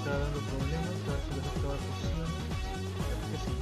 estaba dando problemas, a ver si lo estaba fusión. Creo que sí.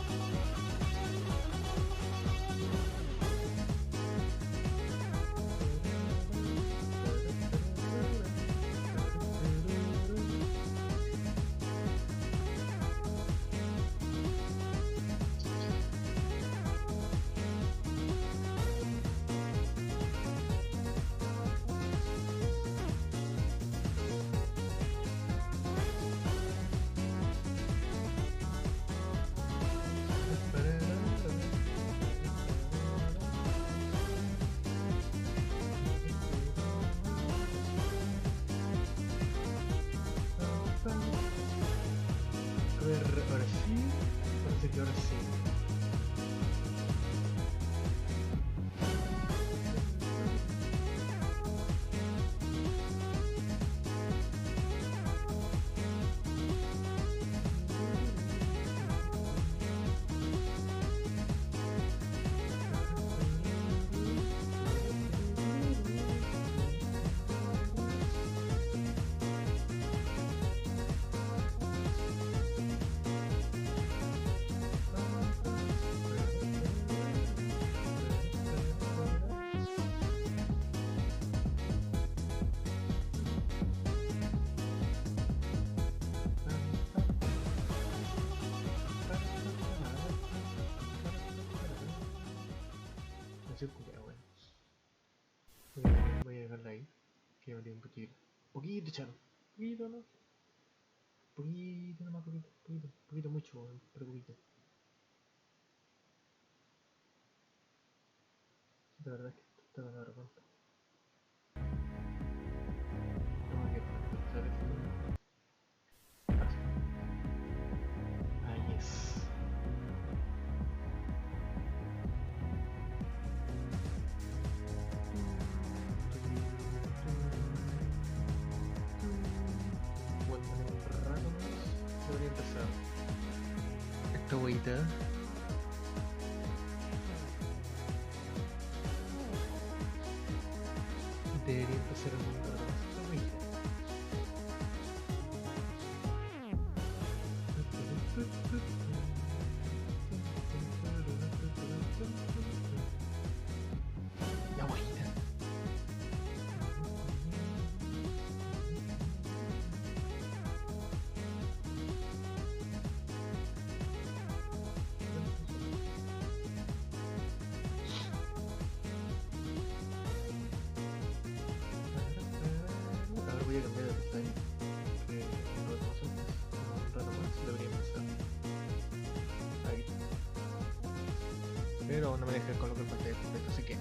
A ver, ahora sí. Parece que ahora sí. Bueno. Voy a dejarla ahí. Que me tiene un poquito. Poquito, charo. Poquito, ¿no? Poquito, nomás poquito. Poquito mucho, pero poquito. La verdad es que esto está ganando pronto. Tengo que pensar esto. Ah, yes. Bueno, un rato más debería empezar esta hueita. Debería empezar un rato más esta hueita. Ya hueita. Ahora voy a cambiar de pestaña. Que un rato más antes. Un rato más debería empezar. Ahí. Pero no me deja colocar pantalla completa, así que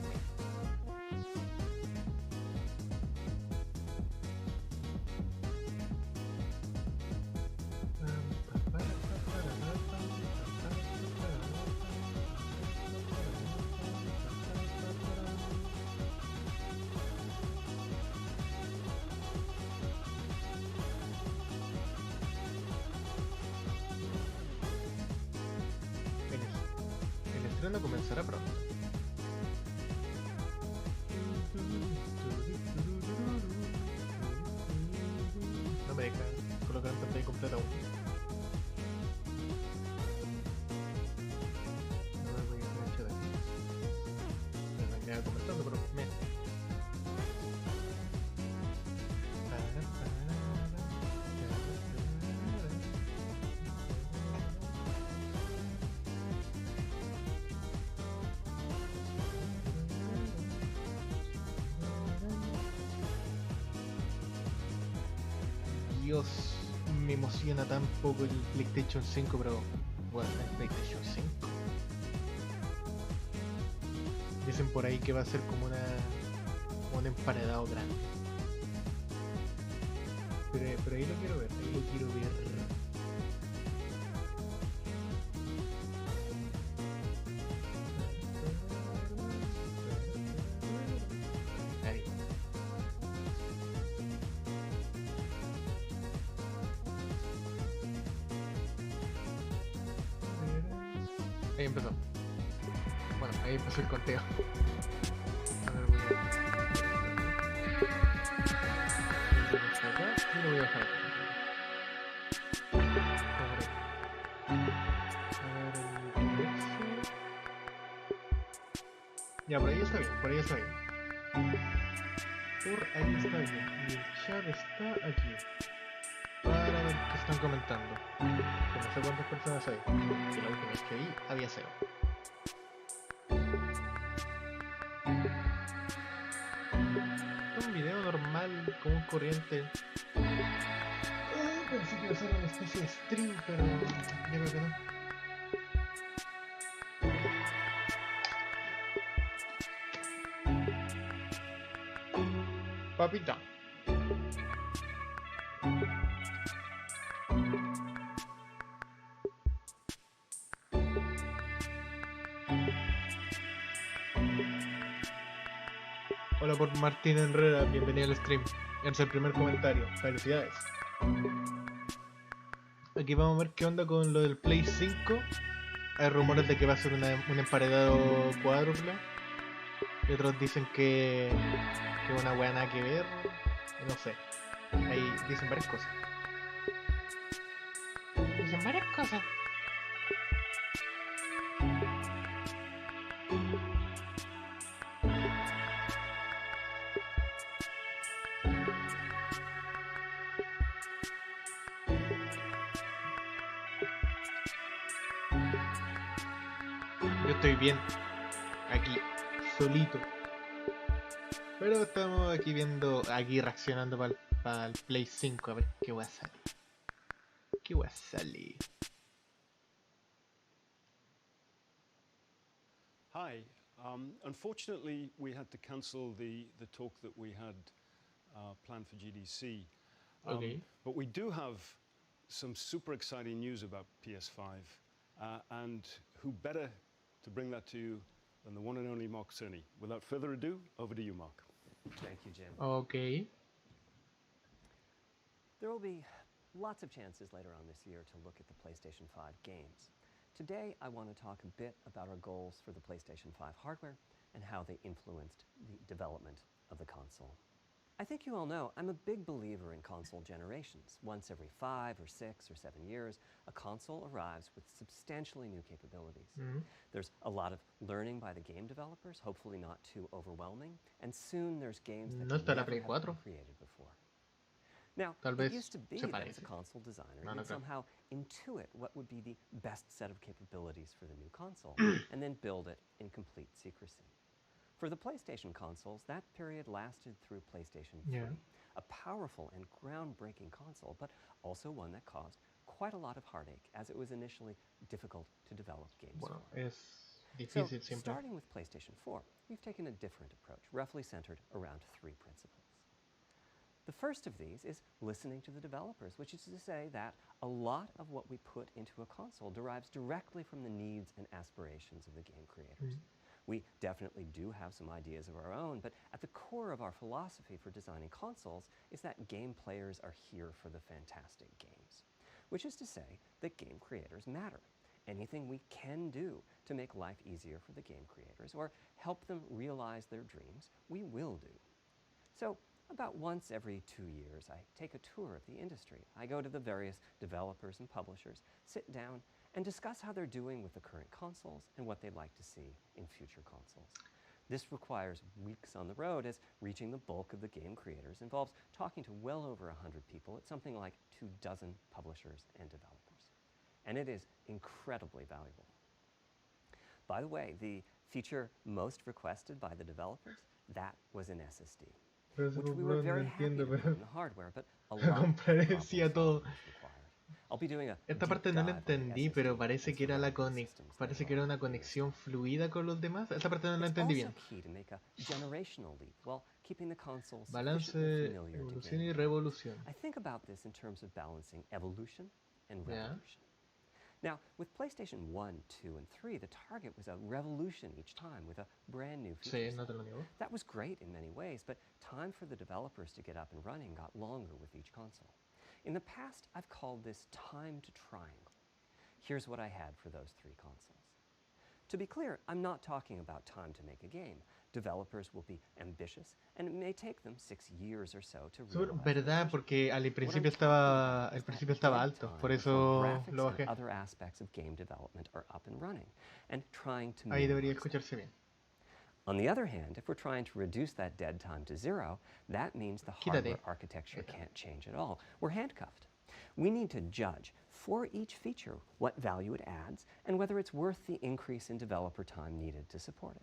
el estreno comenzará pronto. No me deja colocar en pantalla completa aún. No me voy a hacer el chat aquí. Me queda comentando, pero me... Dios, me emociona tan poco el PlayStation 5, pero bueno, el PlayStation 5. Dicen por ahí que va a ser como un emparedado grande. Pero ahí lo quiero ver, ahí lo quiero ver. Ahí. Ahí empezó. Bueno, ahí empezó el conteo. A ver, voy a... Y lo voy a dejar acá. Ya, por ahí está bien, por ahí está bien. Por ahí está bien. Y el chat está aquí. Para ver qué están comentando. Que no sé cuántas personas hay. Que la última vez que vi había 0. Un video normal, común corriente. Pensé que iba a ser una especie de stream, pero ya creo que no. Papita. Hola por Martín Herrera, bienvenido al stream. Es el primer comentario, felicidades. Aquí vamos a ver qué onda con lo del Play 5. Hay rumores de que va a ser un emparedado cuádruple. Y otros dicen que una wea nada que ver. No sé. Ahí dicen varias cosas. Dicen varias cosas. Yo estoy bien. Aquí. Solito. Pero estamos aquí viendo. Aquí reaccionando para el Play 5. A ver qué wea sale. ¿Qué wea sale? Hi. Unfortunately, we had to cancel the talk that we had planned for GDC. Okay. But we do have some super exciting news about PS5. And who better to bring that to you than the one and only Mark Cerny. Without further ado, over to you, Mark. Thank you, Jim. Okay. There will be lots of chances later on this year to look at the PlayStation 5 games. Today, I want to talk a bit about our goals for the PlayStation 5 hardware and how they influenced the development of the console. I think you all know I'm a big believer in console generations. Once every 5 or 6 or 7 years, a console arrives with substantially new capabilities. There's a lot of learning by the game developers, hopefully not too overwhelming, and soon there's games that No está la never Play have 4. been created before. Now, Tal it vez used to be se that as a parece. console designer, No, no you'd creo. somehow intuit what would be the best set of capabilities for the new console, and then build it in complete secrecy. For the PlayStation consoles, that period lasted through PlayStation 3, Yeah. a powerful and groundbreaking console, but also one that caused quite a lot of heartache, as it was initially difficult to develop games Bueno, for. es So, difícil siempre. starting with PlayStation 4, we've taken a different approach, roughly centered around 3 principles. The first of these is listening to the developers, which is to say that a lot of what we put into a console derives directly from the needs and aspirations of the game creators. We definitely do have some ideas of our own, but at the core of our philosophy for designing consoles is that game players are here for the fantastic games, which is to say that game creators matter. Anything we can do to make life easier for the game creators or help them realize their dreams, we will do. So, about once every 2 years, I take a tour of the industry. I go to the various developers and publishers, sit down, and discuss how they're doing with the current consoles and what they'd like to see in future consoles. This requires weeks on the road, as reaching the bulk of the game creators involves talking to well over 100 people at something like 24 publishers and developers. And it is incredibly valuable. By the way, the feature most requested by the developers, that was an SSD. Which we were very happy to put in the hardware, but a lot of compraré problem sí a todo. solving was required. I'll be doing a Esta deep parte no la dive on the entendí, SSD pero and parece que era surrounding systems parece later que era on una in the conexión stream. fluida con los demás. Esa parte no la It's entendí also bien. key to make a generational leap while keeping the console Balance, sufficiently familiar to evolución y gamers. revolución. I think about this in terms of balancing evolution and Yeah. revolution. Now, with PlayStation 1, 2, and 3, the target was a revolution each time with a brand new feature Sí, no te set. lo niego. That was great in many ways, but time for the developers to get up and running got longer with each console. In the past, I've called this time to triangle. Here's what I had for those 3 consoles. To be clear, I'm not talking about time to make a game. Developers will be ambitious, and it may take them 6 years or so to Sur, realize their verdad, vision. porque al What I'm principio talking about estaba, is el that principio estaba dead alto, por time before eso lo graphics and bajé. other aspects of game development are up and running, and trying to Ahí debería minimize that. escucharse bien. On the other hand, if we're trying to reduce that dead time to 0, that means the Quítate. hardware architecture can't change at all. We're handcuffed. We need to judge for each feature what value it adds and whether it's worth the increase in developer time needed to support it.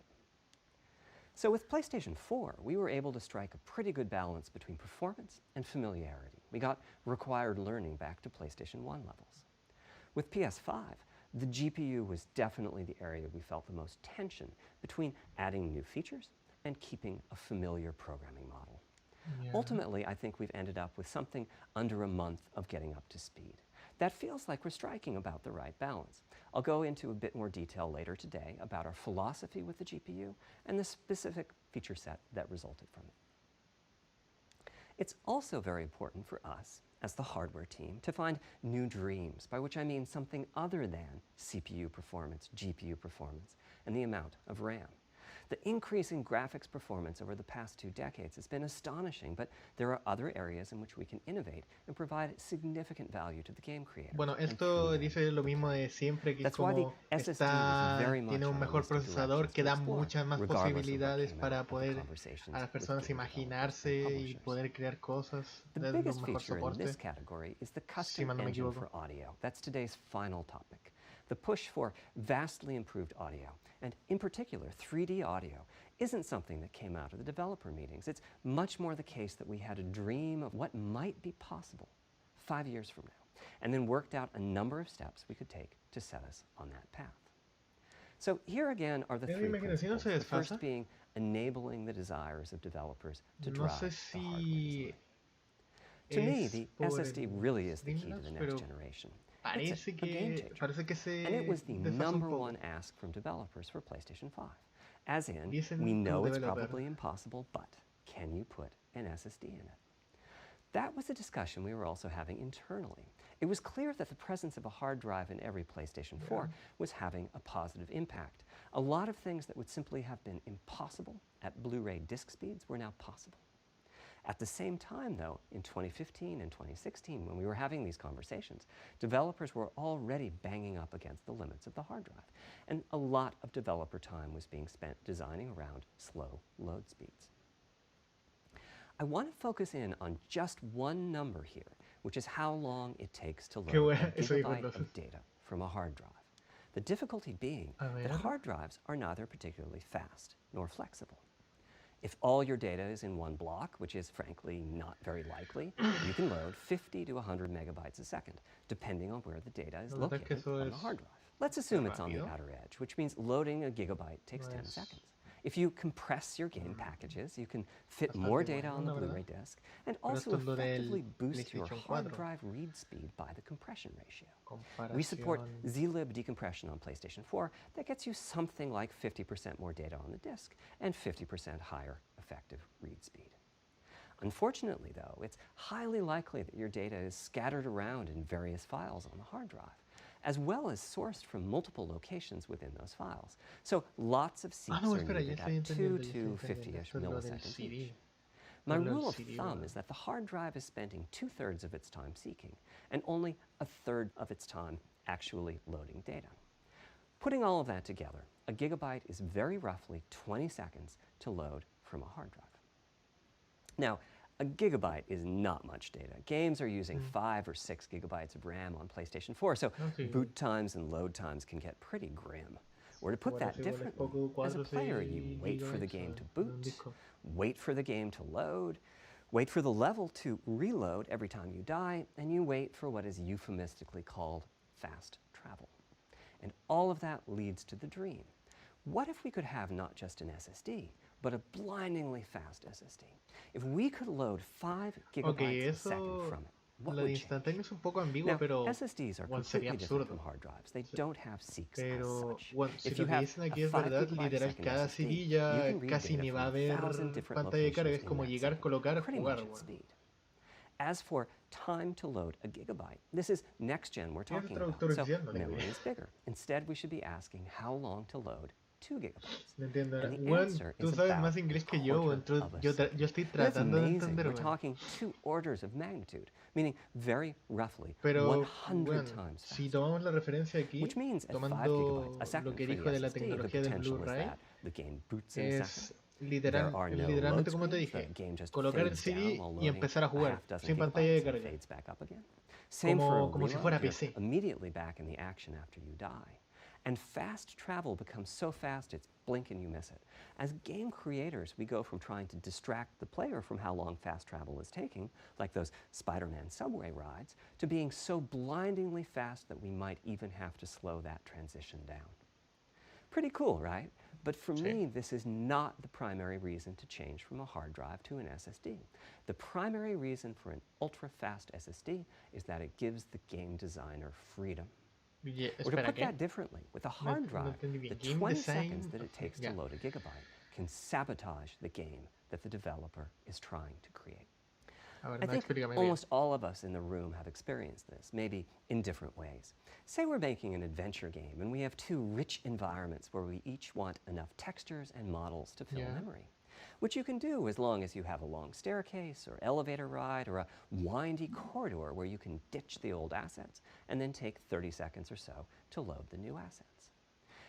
So with PlayStation 4, we were able to strike a pretty good balance between performance and familiarity. We got required learning back to PlayStation 1 levels. With PS5, the GPU was definitely the area we felt the most tension between adding new features and keeping a familiar programming model. Yeah. Ultimately, I think we've ended up with something under a month of getting up to speed. That feels like we're striking about the right balance. I'll go into a bit more detail later today about our philosophy with the GPU and the specific feature set that resulted from it. It's also very important for us, as the hardware team, to find new dreams, by which I mean something other than CPU performance, GPU performance, and the amount of RAM. The increase in graphics performance over the past 2 decades has been astonishing, but there are other areas in which we can innovate and provide significant value to the game creator. Bueno, and esto through them, dice lo the mismo player. de siempre, que es That's why the como SSD was very much tiene un on our mejor list of procesador directions que to da explore, muchas más regardless of what posibilidades came out para of the poder conversations a las with personas game developers and imaginarse y publishers. poder crear cosas, The darle un biggest mejor feature in this soporte, category is the si custom mal no me engine equivoco. for audio. That's today's final topic. The push for vastly improved audio, and in particular 3D audio, isn't something that came out of the developer meetings. It's much more the case that we had a dream of what might be possible 5 years from now, and then worked out a number of steps we could take to set us on that path. So here again are the Mi 3 imaginación principles, se the desfasa. first being enabling the desires of developers to No drive sé the hardware si design. To me, es the por SSD el really is the key to Streamlabs, the next pero generation. parece It's a game changer. parece que And it se was the desfasa un number poco. one ask from developers for PlayStation 5. As in, Dicen we tu know it's developer. probably impossible, but can you put an SSD in it? That was a discussion we were also having internally. It was clear that the presence of a hard drive in every PlayStation 4 was having a positive impact. A lot of things that would simply have been impossible at Blu-ray disc speeds were now possible. At the same time, though, in 2015 and 2016, when we were having these conversations, developers were already banging up against the limits of the hard drive, and a lot of developer time was being spent designing around slow load speeds. I want to focus in on just one number here, which is how long it takes to Qué load buena, a eso dijo gigabyte entonces. of data from a hard drive. The difficulty being A that ver. hard drives are neither particularly fast nor flexible. If all your data is in one block, which is frankly not very likely, you can load 50 to 100 megabytes a second, depending on where the data is La verdad es que located eso on the es hard drive. Let's assume it's on the rápido. outer edge, which means loading a gigabyte takes No 10 es seconds. If you compress your game packages, you can fit bastante more data bueno, on the la verdad. Blu-ray disc and Pero also esto es lo del effectively boost your PlayStation hard 4. drive read speed by the compression ratio. We support Comparación. zlib decompression on PlayStation 4 that gets you something like 50% more data on the disk and 50% higher effective read speed. Unfortunately, though, it's highly likely that your data is scattered around in various files on the hard drive, as well as sourced from multiple locations within those files. So lots of seeks no, are espera, ya needed estoy at 2 entendiendo, ya to estoy entendiendo. 50-ish Esto es lo del milliseconds CD. each. My Lo del rule of CD, thumb bueno. is that the hard drive is spending 2/3 of its time seeking and only 1/3 of its time actually loading data. Putting all of that together, a gigabyte is very roughly 20 seconds to load from a hard drive. Now, a gigabyte is not much data. Games are using 5 or 6 gigabytes of RAM on PlayStation 4, so sí. boot times and load times can get pretty grim. Or to put Igual that es igual, es differently, poco, as a 4 player, 6 you wait for the gigabytes game to en un boot, disco. wait for the game to load, wait for the level to reload every time you die, and you wait for what is euphemistically called fast travel. And all of that leads to the dream. What if we could have not just an SSD, but a blindingly fast SSD? If we could load 5 Ok, gigabytes a second eso, from it, what lo would de change? instantáneo es un poco ambiguo, Now, pero SSDs are bueno, sería completely different from absurdo. hard drives. They don't have seeks as Pero such. bueno, si If lo you que have dicen a aquí es 5 verdad, gigabyte a literal, second cada SSD, CD you ya can read casi data ni va a from haber 1,000 different pantalla de carga, locations es in como that llegar, second, colocar, pretty jugar. much at Bueno. speed. As for time to load a gigabyte, this is next gen we're ¿Qué es el talking about, traductor so diciendo? memory is bigger. Instead, we should be asking how long to load 2 gigabytes? No entiendo. And the Weón, answer tú is sabes about más a inglés que yo, quarter weón. Tú- of a Yo, second. yo estoy That's tratando de amazing. entender, We're weón. talking 2 orders of magnitude, meaning very roughly Pero, 100 bueno, times si faster. tomamos la referencia Which aquí, means at 5 gigabytes tomando a lo second que for the dijo de la SSD, the tecnología del potential is Blu-ray, that the game boots in a es second. There are no literalmente load como te screens. The dije, game just colocar el fades down CD while y loading empezar a a jugar, half dozen sin pantalla de gigabytes and carga, fades back up again. Same for a como si reload. fuera You're PC. immediately back in the action after you die. And fast travel becomes so fast it's blink and you miss it. As game creators, we go from trying to distract the player from how long fast travel is taking, like those Spider-Man subway rides, to being so blindingly fast that we might even have to slow that transition down. Pretty cool, right? But for Sí. me, this is not the primary reason to change from a hard drive to an SSD. The primary reason for an ultra-fast SSD is that it gives the game designer freedom. Or to Espera, put ¿qué? that differently, with a No, hard no drive, entendí the bien. Game 20 design. seconds that it takes Ya. to load a gigabyte can sabotage the game that the developer is trying to create. A ver, I no, think explícame bien. almost all of us in the room have experienced this, maybe in different ways. Say we're making an adventure game and we have 2 rich environments where we each want enough textures and models to fill Yeah. memory, which you can do as long as you have a long staircase or elevator ride or a windy corridor where you can ditch the old assets and then take 30 seconds or so to load the new assets.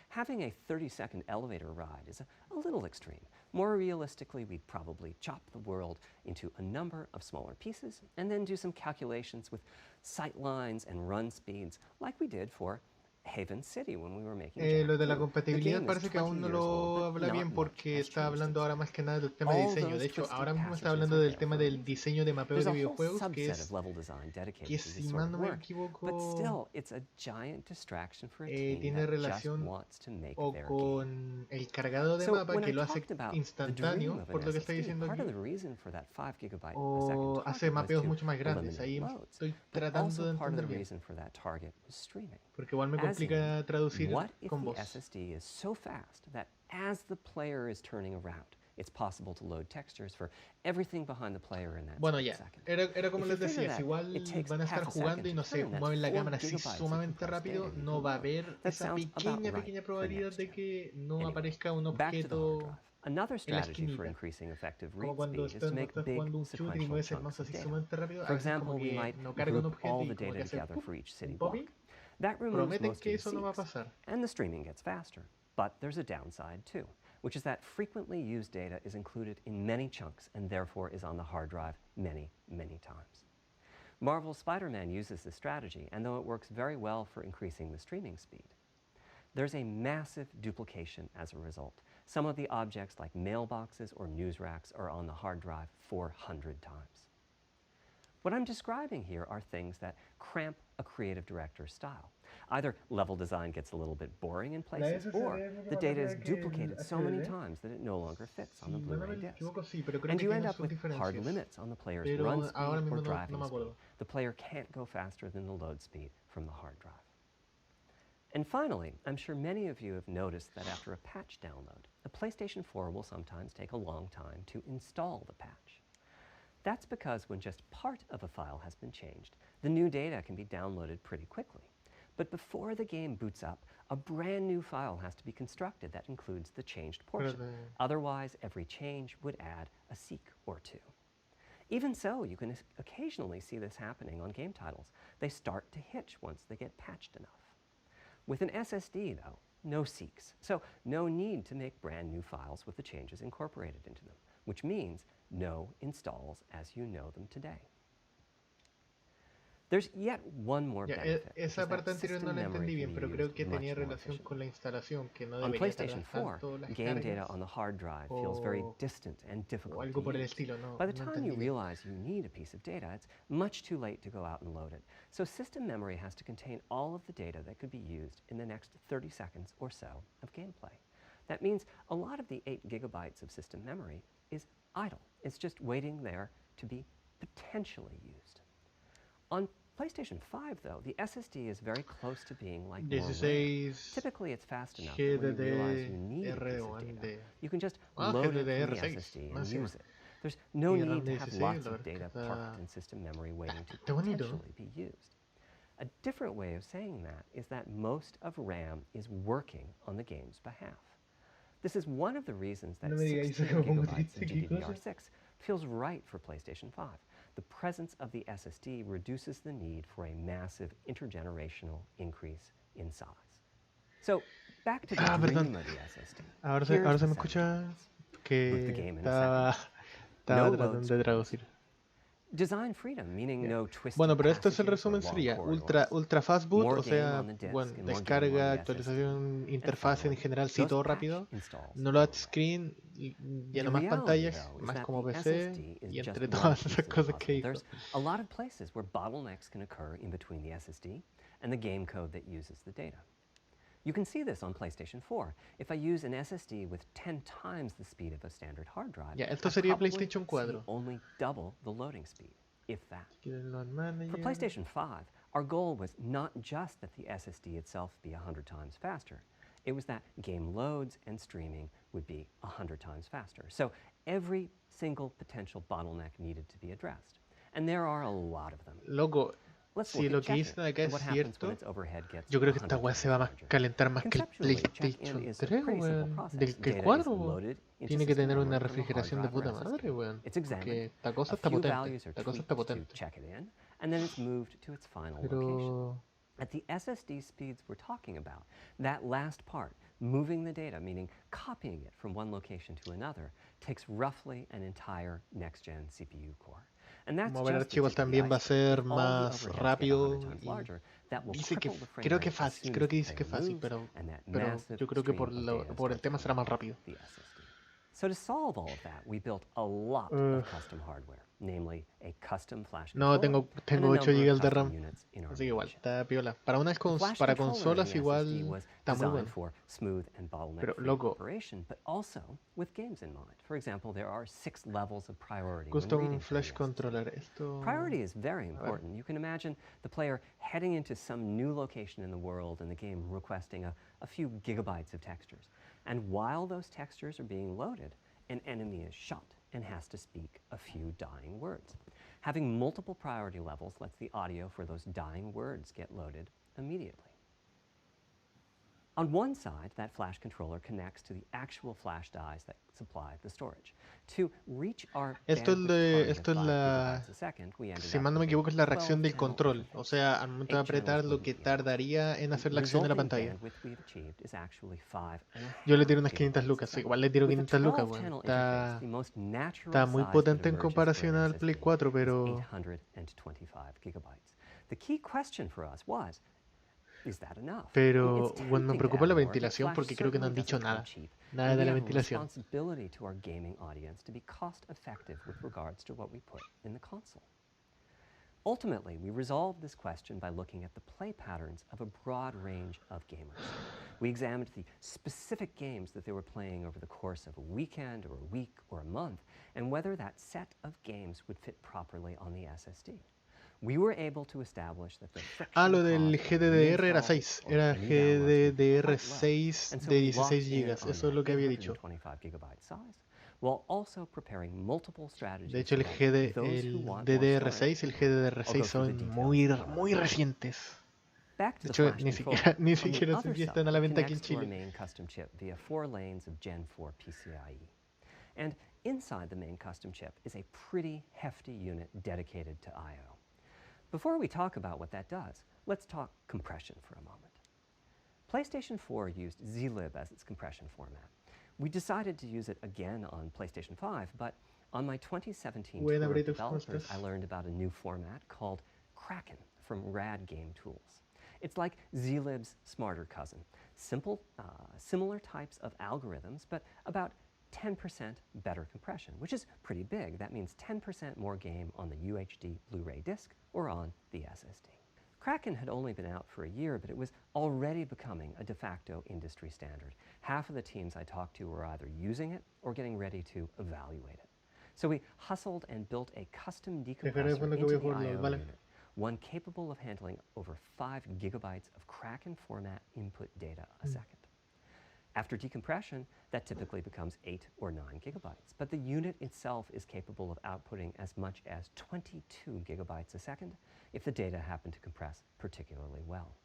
Having a 30-second elevator ride is a little extreme. More realistically, we'd probably chop the world into a number of smaller pieces and then do some calculations with sight lines and run speeds like we did for Haven City when we were making Jack Lo de la 2. The compatibilidad game is parece que 20 aún no years old, lo but habla not bien much porque has está changed hablando since ahora then. más que nada del tema de All diseño. De those hecho, twisted ahora mismo está passages hablando are del there tema for a del reason. diseño de mapeo There's de a whole videojuegos, subset of level design que dedicated to si this mal sort no of me work, but equivoco, still, it's a giant distraction for a team tiene that just relación wants to make o their game. con el cargado de So mapa when que I lo hace talked about the dream instantáneo, of an por lo que está SSD, diciendo part of aquí, the reason for that 5 gigabyte a second o hace target was mapeos to mucho más grandes. eliminate Ahí loads, estoy but tratando also de part of the entender bien, reason for that target was streaming. porque igual me As in, complica traducir what if con the voz. SSD is so fast that as the player is turning around, it's possible to load textures for everything behind the player in that Bueno, split ya, second. era como If you les figure decía, si that igual it takes van a estar half a jugando y second no to sé, turn, that's mueven la 4 cámara así gigabytes of sumamente compressed rápido, data you no can va a load. haber That esa sounds about right pequeña for probabilidad next de gen. que no Anyway, aparezca un back to the hard objeto drive. Another en la strategy for esquinita. increasing effective Como read cuando speed is to make estás big jugando un shooter y sequential mueves el chunks mouse of así data. sumamente rápido, For a veces example, como we que might no carga un group objeto all y the como data que hace together ¡pup! for each city Un block. popping. That removes Prometen most que of the eso no va a seeks, pasar. and the streaming gets faster. But there's a downside too, which is that frequently used data is included in many chunks and therefore is on the hard drive many, many times. Marvel's Spider-Man uses this strategy, and though it works very well for increasing the streaming speed, there's a massive duplication as a result. Some of the objects like mailboxes or news racks are on the hard drive 400 times. What I'm describing here are things that cramp a creative director's style. Either level design gets a little bit boring in places, or the data is duplicated so many times that it no longer fits on the Blu-ray disc. And you end up with hard limits on the player's run speed or driving speed. The player can't go faster than the load speed from the hard drive. And finally, I'm sure many of you have noticed that after a patch download, the PlayStation 4 will sometimes take a long time to install the patch. That's because when just part of a file has been changed, the new data can be downloaded pretty quickly. But before the game boots up, a brand new file has to be constructed that includes the changed portion. Otherwise, every change would add a seek or two. Even so, you can occasionally see this happening on game titles. They start to hitch once they get patched enough. With an SSD, though, no seeks, so no need to make brand new files with the changes incorporated into them, which means no installs as you know them today. There's yet one more benefit, which is Esa that parte anterior no system la memory entendí can bien, be pero creo used que much tenía more relación con la efficiently. instalación, que no On debería PlayStation tardar 4, tanto las game data cargas on the hard drive feels very o, distant and o difficult algo por to el use. estilo, no, By the no time you entendí bien. realize you need a piece of data, it's much too late to go out and load it. So system memory has to contain all of the data that could be used in the next 30 seconds or so of gameplay. That means a lot of the 8 gigabytes of system memory is idle. It's just waiting there to be potentially used. On PlayStation 5, though, the SSD is very close to being like more RAM. 16 Typically, it's fast enough that when you realize you need a piece of data, you can just load it from the SSD and use it. There's no need to have lots of data parked in system memory waiting to potentially be used. A different way of saying that is that most of RAM is working on the game's behalf. This is one of the reasons that No me digas 16 eso, que me pongo gigabytes in triste, ¿qué cosa? GDDR6 feels right for PlayStation 5. The presence of the SSD reduces the need for a massive intergenerational increase in size. So, back to the Perdón. dream of the SSD. Ahora Here's se the me setup escucha device. Boot the que game in a second. estaba No load tratando de screens. traducir. Design freedom, meaning Ya. no twisty Bueno, pero esto es el passages or resumen long sería corridors. ultra fast boot, More o game on sea, the disk bueno, and more game on descarga, the actualización, SSD. interfaz en And general, sí, those todo patch rápido. installs No go load away. screen, The lleno más reality, pantallas, though, is más that como the PC, SSD is y just entre one todas piece esas of the cosas que puzzle. dijo. There's a lot of places where bottlenecks can occur in between the SSD and the game code that uses the data. You can see this on PlayStation 4. If I use an SSD with 10 times the speed of a standard hard drive, Ya, esto I sería probably PlayStation see 4. only double the loading speed, if that. Load For Manager. PlayStation 5, our goal was not just that the SSD itself be 100 times faster. It was that game loads and streaming would be 100 times faster. So every single potential bottleneck needed to be addressed. And there are a lot of them. Loco, Let's si look lo at que check-in dicen acá and es what happens when cierto, its overhead gets yo creo que esta 100 weá se times va a larger. calentar más que el Conceptually, check-in PlayStation is a 3, pretty simple weón. process. Que el Data is 4, loaded into tiene que system tener una memory from the hard refrigeración de drive or puta madre, SSD. weón. It's examined, Porque esta cosa a está few potente. values are Esta cosa tweaked está to potente. check it in, and then it's moved to its final location. Pero At the SSD speeds we're talking about, that last part, moving the data, meaning copying it from one location to another, takes roughly an entire next-gen CPU core. And that's mover just the archivos tip of the también va a iceberg. ser If all the más overheads get rápido 100 times y larger, that will dice que cripple the frame creo que rate as fácil, soon creo as que the dice que player fácil, moves, and that pero massive yo creo que stream of data por el starts tema será más coming rápido. off the SSD. So to solve all of that, we built a lot of custom hardware, namely a custom flash No, controller and a tengo 8 number of GB de custom RAM, units in our así que main igual, chip. está piola. The flash Para controller in consolas the SSD igual was está muy designed bueno. for smooth and Pero bottleneck-free loco, operation, but also with games in mind. For example, there are 6 levels of priority when custom reading from flash the SSD. controller, esto... Priority is very A ver. important. You can imagine the player heading into some new location in the world and the game requesting a few gigabytes of textures. And while those textures are being loaded, an enemy is shot and has to speak a few dying words. Having multiple priority levels lets the audio for those dying words get loaded immediately. On one side, that flash controller connects to the actual flash dies that supply the storage. To reach our Esto es, bandwidth esto es target of 5 la... gigabytes a second, we ended Si up mal no me with a equivoco, es la reacción del 12-channel control. O interface. sea, al momento de 8 channels apretar, lo wouldn't que be enough. tardaría en hacer The la acción de la resulting pantalla. bandwidth we've achieved is actually 5.5 Yo le tiro unas 500 gigabytes a lucas, second. igual le tiro With a 500 lucas, weón. 12-channel interface, the most Está natural muy size that potente en emerges for comparación an al Play SSD 4, is pero... 825 gigabytes. The key question for us was, is that enough? Pero, It's bueno, me tempting to preocupa add la more, but ventilación Flash porque creo que no han certainly dicho doesn't come nada. cheap, Nada and de we la have a ventilación. responsibility to our gaming audience to be cost effective with regards to what we put in the console. Ultimately, we resolved this question by looking at the play patterns of a broad range of gamers. We examined the specific games that they were playing over the course of a weekend or a week or a month, and whether that set of games would fit properly on the SSD. We were able to establish that the friction Lo del caused by GDDR era reinstall 6. or Era new downloads was quite low, GDDR6 and so de we locked 16 in GB. on Eso es lo that que había dicho. 825 gigabyte size, while also preparing multiple strategies De hecho, so that those who el want more storage DDR6 y el I'll GDDR6 go through the son details muy recientes. Back to De the hecho, flash controller. ni On the siquiera sé other si side, están a la it venta aquí en connects to our Chile. main custom chip via 4 lanes of Gen 4 PCIe. And inside the main custom chip is a pretty hefty unit dedicated to I/O. Before we talk about what that does, let's talk compression for a moment. PlayStation 4 used zlib as its compression format. We decided to use it again on PlayStation 5, but on my 2017 Buena, tour of Brito, ¿cómo developers, estás? I learned about a new format called Kraken from Rad Game Tools. It's like zlib's smarter cousin. Simple, similar types of algorithms, but about 10% better compression, which is pretty big. That means 10% more game on the UHD Blu-ray disc or on the SSD. Kraken had only been out for a year, but it was already becoming a de facto industry standard. Half of the teams I talked to were either using it or getting ready to evaluate it. So we hustled and built a custom decompressor fondo que into voy a the jugar I/O LOL, vale. unit, one capable of handling over 5 gigabytes of Kraken format input data a second. After decompression, that typically becomes 8 or 9 gigabytes, but the unit itself is capable of outputting as much as 22 gigabytes a second if the data happen to compress particularly well.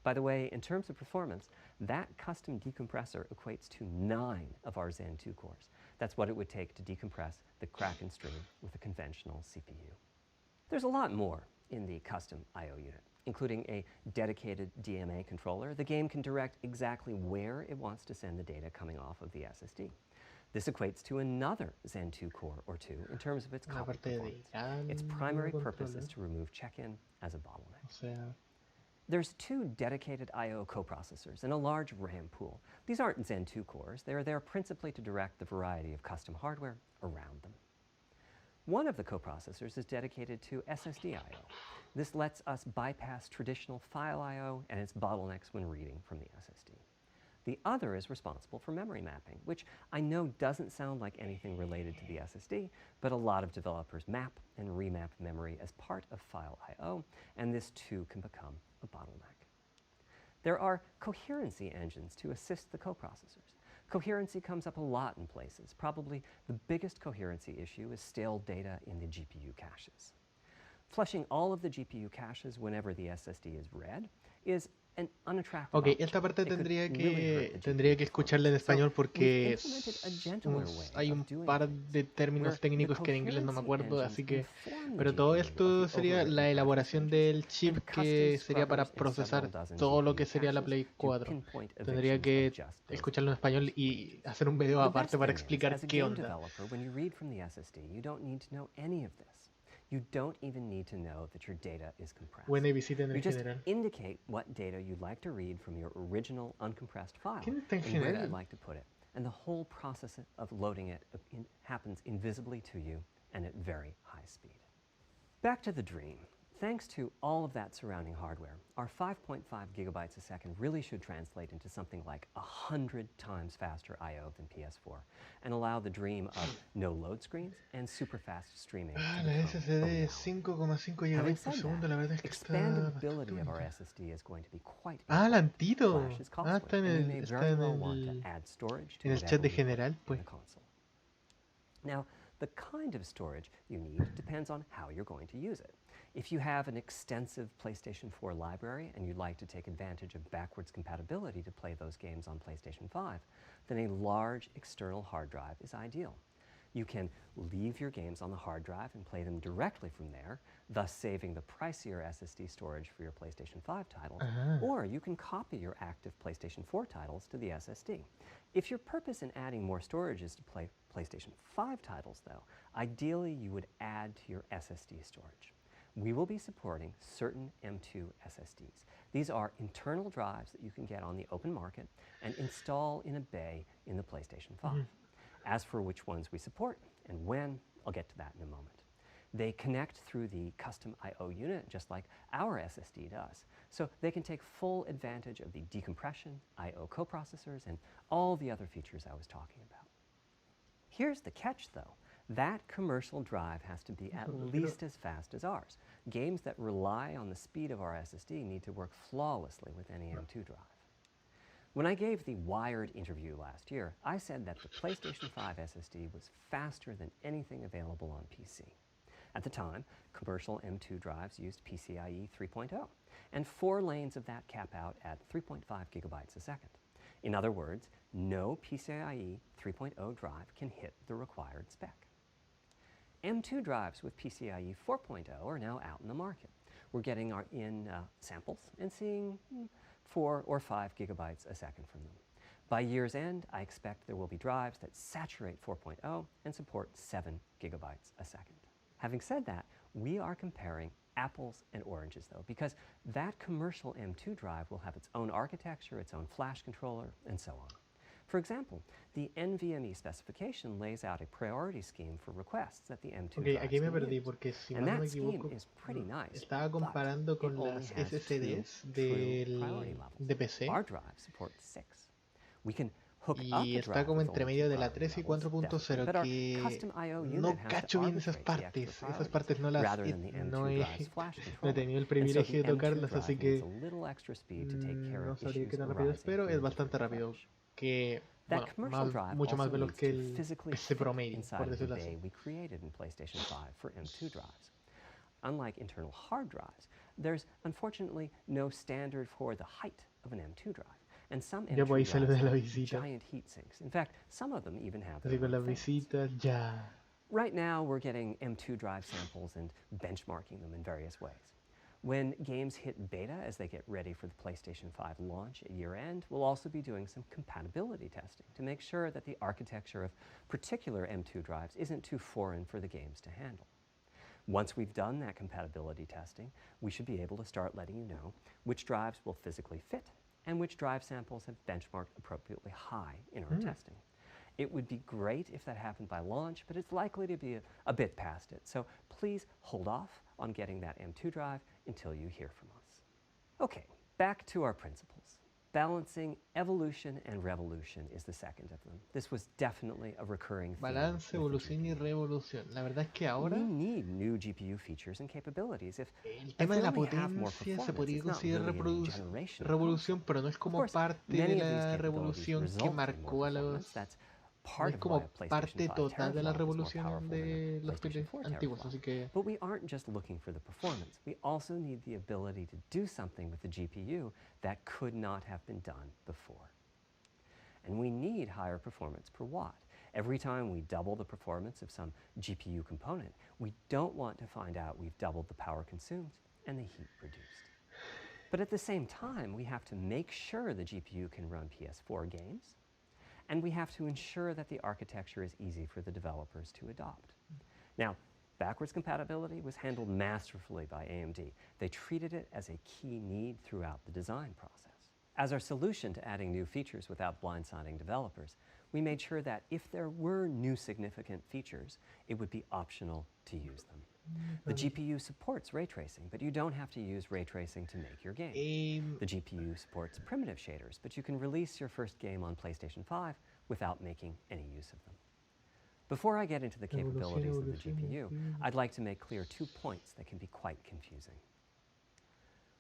By the way, in terms of performance, that custom decompressor equates to 9 of our Zen 2 cores. That's what it would take to decompress the Kraken stream with a conventional CPU. There's a lot more in the custom I/O unit, including a dedicated DMA controller. The game can direct exactly where it wants to send the data coming off of the SSD. This equates to another Zen 2 core or two in terms of its Una copy parte de performance. Its RAM primary no purpose is controla. to remove check-in as a bottleneck. O sea, There's 2 dedicated I/O coprocessors and a large RAM pool. These aren't Zen 2 cores. They're there principally to direct the variety of custom hardware around them. One of the coprocessors is dedicated to SSD I/O. This lets us bypass traditional file I/O and its bottlenecks when reading from the SSD. The other is responsible for memory mapping, which I know doesn't sound like anything related to the SSD, but a lot of developers map and remap memory as part of file I/O, and this too can become a bottleneck. There are coherency engines to assist the coprocessors. Coherency comes up a lot in places. Probably the biggest coherency issue is stale data in the GPU caches. Flushing all of the GPU caches whenever the SSD is read is an unattractive ok, option. esta parte It could tendría really hurt the tendría GPU que escucharla en performance. español So porque we've implemented a gentler way hay of un doing par things, de términos where the técnicos que en inglés no me coherency acuerdo, engines así que... inform the Pero todo GPU of esto the sería overwritten la address elaboración changes, del chip and que custom sería para scrubbers in several procesar dozen todo lo GPU que sería la caches Play to 4. pinpoint Tendría evictions of que just those escucharlo en español y hacer un video The aparte best para thing is, explicar as a qué game onda. developer, when you read from the SSD, you don't need to know any of this. You don't even need to know that your data is compressed. Buena visita en You el just general. indicate what data you'd like to read from your original uncompressed file ¿Quién está en and where you'd general? like to put it. And the whole process of loading it happens invisibly to you and at very high speed. Back to the Dream. Thanks to all of that surrounding hardware, our 5.5 gigabytes a second really should translate into something like 100 times faster I/O than PS4 and allow the dream of no load screens and super fast streaming Ah, to la become a SSD reality. 5,5 Having GB por said segundo, that, la verdad es que está expandability of our única. SSD is going to be quite Ah, la important. Antito. Flash is Ah, costly, está en and you el, may está very en well want to el, add storage to en el whatever chat de you put general, in pues. the console. Now, the kind of storage you need depends on how you're going to use it. If you have an extensive PlayStation 4 library and you'd like to take advantage of backwards compatibility to play those games on PlayStation 5, then a large external hard drive is ideal. You can leave your games on the hard drive and play them directly from there, thus saving the pricier SSD storage for your PlayStation 5 titles, or you can copy your active PlayStation 4 titles to the SSD. If your purpose in adding more storage is to play PlayStation 5 titles, though, ideally you would add to your SSD storage. We will be supporting certain M2 SSDs. These are internal drives that you can get on the open market and install in a bay in the PlayStation 5. As for which ones we support and when, I'll get to that in a moment. They connect through the custom I/O unit just like our SSD does, so they can take full advantage of the decompression, I/O coprocessors, and all the other features I was talking about. Here's the catch, though. That commercial drive has to be at least as fast as ours. Games that rely on the speed of our SSD need to work flawlessly with any M2 drive. When I gave the Wired interview last year, I said that the PlayStation 5 SSD was faster than anything available on PC. At the time, commercial M2 drives used PCIe 3.0, and 4 lanes of that cap out at 3.5 gigabytes a second. In other words, no PCIe 3.0 drive can hit the required spec. M2 drives with PCIe 4.0 are now out in the market. We're getting samples and seeing 4 or 5 gigabytes a second from them. By year's end, I expect there will be drives that saturate 4.0 and support 7 gigabytes a second. Having said that, we are comparing apples and oranges, though, because that commercial M2 drive will have its own architecture, its own flash controller, and so on. For example, the NVMe specification lays out a priority scheme for requests that the M2 Ok, aquí me drives can perdí use. porque si And mal no that me scheme equivoco, is pretty nice, estaba but comparando it con only las has 2 SSDs true priority de levels. PC Our drive supports 6. We can hook up y a está drive como with entre only medio 2 de la priority 3 y levels, definitely, 4.0 but our que custom I/O no unit has to cacho bien esas arbitrate the extra partes. Esas priorities partes no las rather than the no M2 he, drive's flash no he controller. tenido el And so privilegio the de M2 tocarlas, así drive needs que a little extra speed to take care no of sabría qué issues tan rápido es, arising pero from es a different bastante rápido. approach. Que, That bueno, commercial drive mucho más also veloz needs que to el physically PC fit promedio, inside por of the decirlo bay así. we created in PlayStation 5 for M2 drives. Unlike internal hard drives, there's unfortunately no standard for the height of an M2 drive. And some Ya, M2 pues ahí sale drives de la have visita. giant heat sinks. In fact, some of them even have Así their con own las fans. visitas, ya. Right now, we're getting M2 drive samples and benchmarking them in various ways. When games hit beta as they get ready for the PlayStation 5 launch at year end, we'll also be doing some compatibility testing to make sure that the architecture of particular M2 drives isn't too foreign for the games to handle. Once we've done that compatibility testing, we should be able to start letting you know which drives will physically fit and which drive samples have benchmarked appropriately high in our testing. It would be great if that happened by launch, but it's likely to be a bit past it. So please hold off on getting that M2 drive until you hear from us. Okay, back to our principles. Balancing evolution and revolution is the second of them. This was definitely a recurring theme. Balance, evolución y revolución. La verdad es que ahora We need new GPU features and capabilities. If el tema de we la only have more potencia se performance, podría it's not considerar really a new generation of revolución, console. pero no es Of como course, parte de many of these la capabilities revolución que result in more marcó a los... performance. That's No part es of como why a PlayStation parte 5 total de la teraflop is more revolución powerful than de a los PlayStation 4 antiguos, teraflop. así que... But we aren't just looking for the performance. We also need the ability to do something with the GPU that could not have been done before. And we need higher performance per watt. Every time we double the performance of some GPU component, we don't want to find out we've doubled the power consumed and the heat produced. But at the same time, we have to make sure the GPU can run PS4 games, and we have to ensure that the architecture is easy for the developers to adopt. Now, backwards compatibility was handled masterfully by AMD. They treated it as a key need throughout the design process. As our solution to adding new features without blindsiding developers, we made sure that if there were new significant features, it would be optional to use them. The GPU supports ray tracing, but you don't have to use ray tracing to make your game. The GPU supports primitive shaders, but you can release your first game on PlayStation 5 without making any use of them. Before I get into the capabilities of the GPU, I'd like to make clear 2 points that can be quite confusing.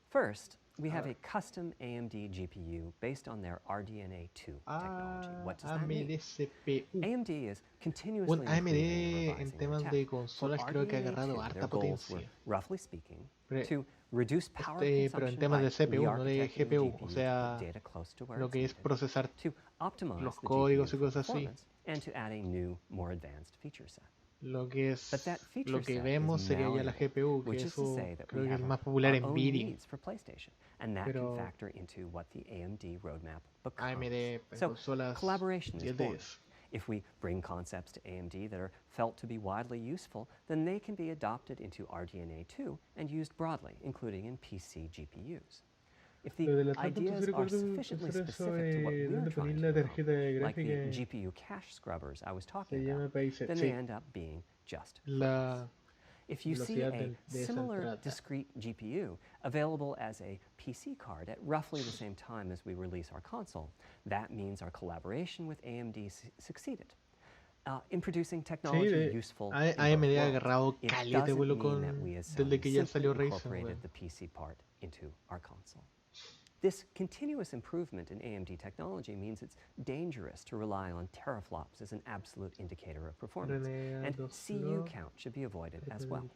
First, we have a custom AMD GPU based on their RDNA 2 technology. What does that mean? AMD is continuously Bueno, AMD improving and en revising their temas tech. de For consolas creo que ha RDNA 2, agarrado their harta goals were, potencia. roughly speaking, Pero, to reduce power pero en consumption temas by de CPU, no de re-architecting the GPU. GPU O to sea, put data close to where lo it's que es needed, procesar to optimize los the códigos GPU y for cosas así. performance, and to add a new, more advanced feature set. Lo que es But that feature lo que set vemos is sería ya la malleable, GPU, que which is to eso say that creo we que es have más popular our en own Viring. needs for PlayStation, and that Pero can factor into what the AMD roadmap becomes. AMD en So consolas collaboration is 10 de born. 10. If we bring concepts to AMD that are felt to be widely useful, then they can be adopted into RDNA 2 and used broadly, including in PC GPUs. If the Lo de la ideas are 3.0 sufficiently eso specific to what es we're donde trying ponéis to la develop, tarjeta like the gráfica, GPU cache scrubbers I was se talking llama about, país. then they end up being just La if you see velocidad a de esa similar entrada. discrete GPU available as a PC card at roughly the same time as we release our console, that means our collaboration with AMD succeeded. In producing technology useful in both AMD ha worlds. agarrado It caleta doesn't vuelo mean that con we as desde Sony que ya simply salió Ryzen, incorporated weón. the PC part into our console. This continuous improvement in AMD technology means it's dangerous to rely on teraflops as an absolute indicator of performance, and CU count should be avoided as well.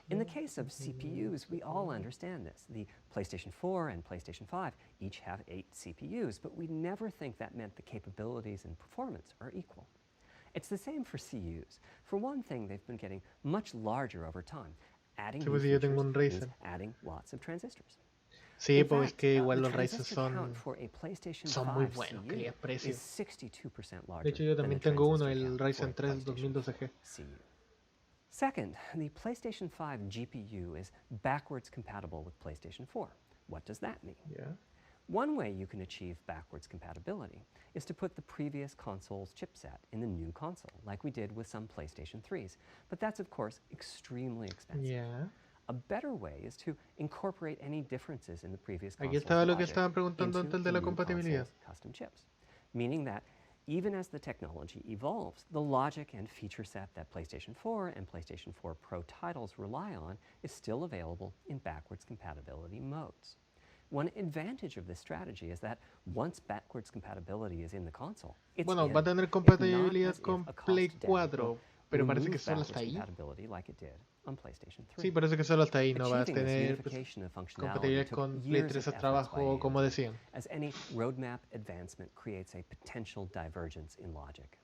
In the case of CPUs, we all understand this. The PlayStation 4 and PlayStation 5 each have 8 CPUs, but we never think that meant the capabilities and performance are equal. It's the same for CUs. For one thing, they've been getting much larger over time. Adding new pues yo tengo features un means Ryzen. adding lots of transistors. Sí, In pues es fact, que igual the los Ryzen transistor count for a PlayStation son muy 5 buenos, CU calidad-precio. is 62% larger De hecho, yo than también the tengo uno, transistor el count for a Ryzen 3 PlayStation 4 2012G. CU. Second, the PlayStation 5 GPU is backwards compatible with PlayStation 4. What does that mean? Yeah. One way you can achieve backwards compatibility is to put the previous console's chipset in the new console, like we did with some PlayStation 3s. But that's, of course, extremely expensive. Yeah. A better way is to incorporate any differences in the previous Aquí console's estaba lo que logic estaban preguntando into antes de the la new compatibilidad. console's custom chips, meaning that even as the technology evolves, the logic and feature set that PlayStation 4 and PlayStation 4 Pro titles rely on is still available in backwards compatibility modes. One advantage of this strategy is that once backwards compatibility is in the console, it's Bueno, in. va a tener It's not compatibilidad as if con a cost Play down will 4. Pero parece remove que solo backwards hasta ahí. compatibility like it did on PlayStation 3. Sí, parece que solo hasta ahí no va a Achieving this tener pues, unification of functionality compatibilidad took con Play years 3 of a efforts by trabajo, como AMD, decían. as any roadmap advancement creates a potential divergence in logic.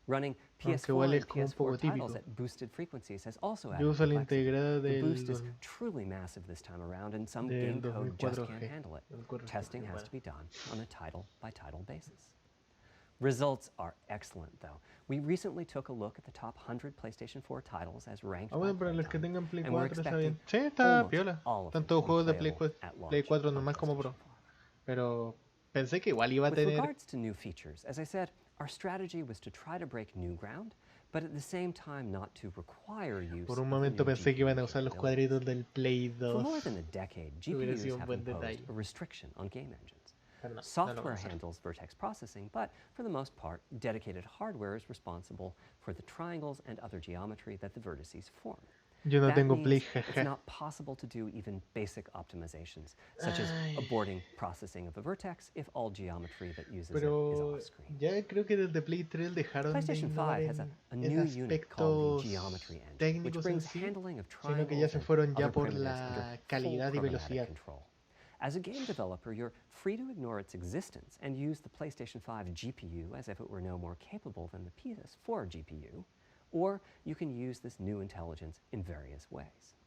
Running Aunque PS4 igual es and como un PS4 poco titles típico. at boosted frequencies has also Yo added uso la complexity. integrada The boost is del truly massive this time around, and some del game code just 2004 can't G. handle it. Del 4G, Testing has bueno. to be done on a title-by-title basis. Results are excellent, though. We recently took a look at the top 100 PlayStation 4 titles as ranked by Bueno, para los que playtime, tengan Play and we're 4 está expecting bien. Sí, está almost piola. all of them Tanto to be juegos de Play, playable at Play launch 4 on normal como PlayStation Pro. 5. Pero pensé que igual iba a With tener. regards to new features, as I said, our strategy was to try to break new ground, but at the same time not to require use Por un of the momento new pensé que iban a GPU usar los capabilities. cuadritos del Play For 2. more than a decade, Hubiera GPUs sido un have buen imposed detalle. a restriction on game engines. Pero no, no lo Software van a hacer. handles vertex processing, but for the most part, dedicated hardware is responsible for the triangles and other geometry that the vertices form. Yo no That tengo means Play, it's jaja. not possible to do even basic optimizations, such as Ay. aborting processing of a vertex if all geometry that uses it is Pero off-screen. ya creo que desde Play 3 dejaron de PlayStation innovar 5 has a en new unit called the aspectos Geometry Engine, which técnicos en brings sí, handling of sino que ya triangles se and fueron ya other por primitives under la full calidad y programmatic velocidad. control. As a game developer, you're free to ignore its existence and use the PlayStation 5 GPU as if it were no more capable than the PS4 GPU, or you can use this new intelligence in various ways.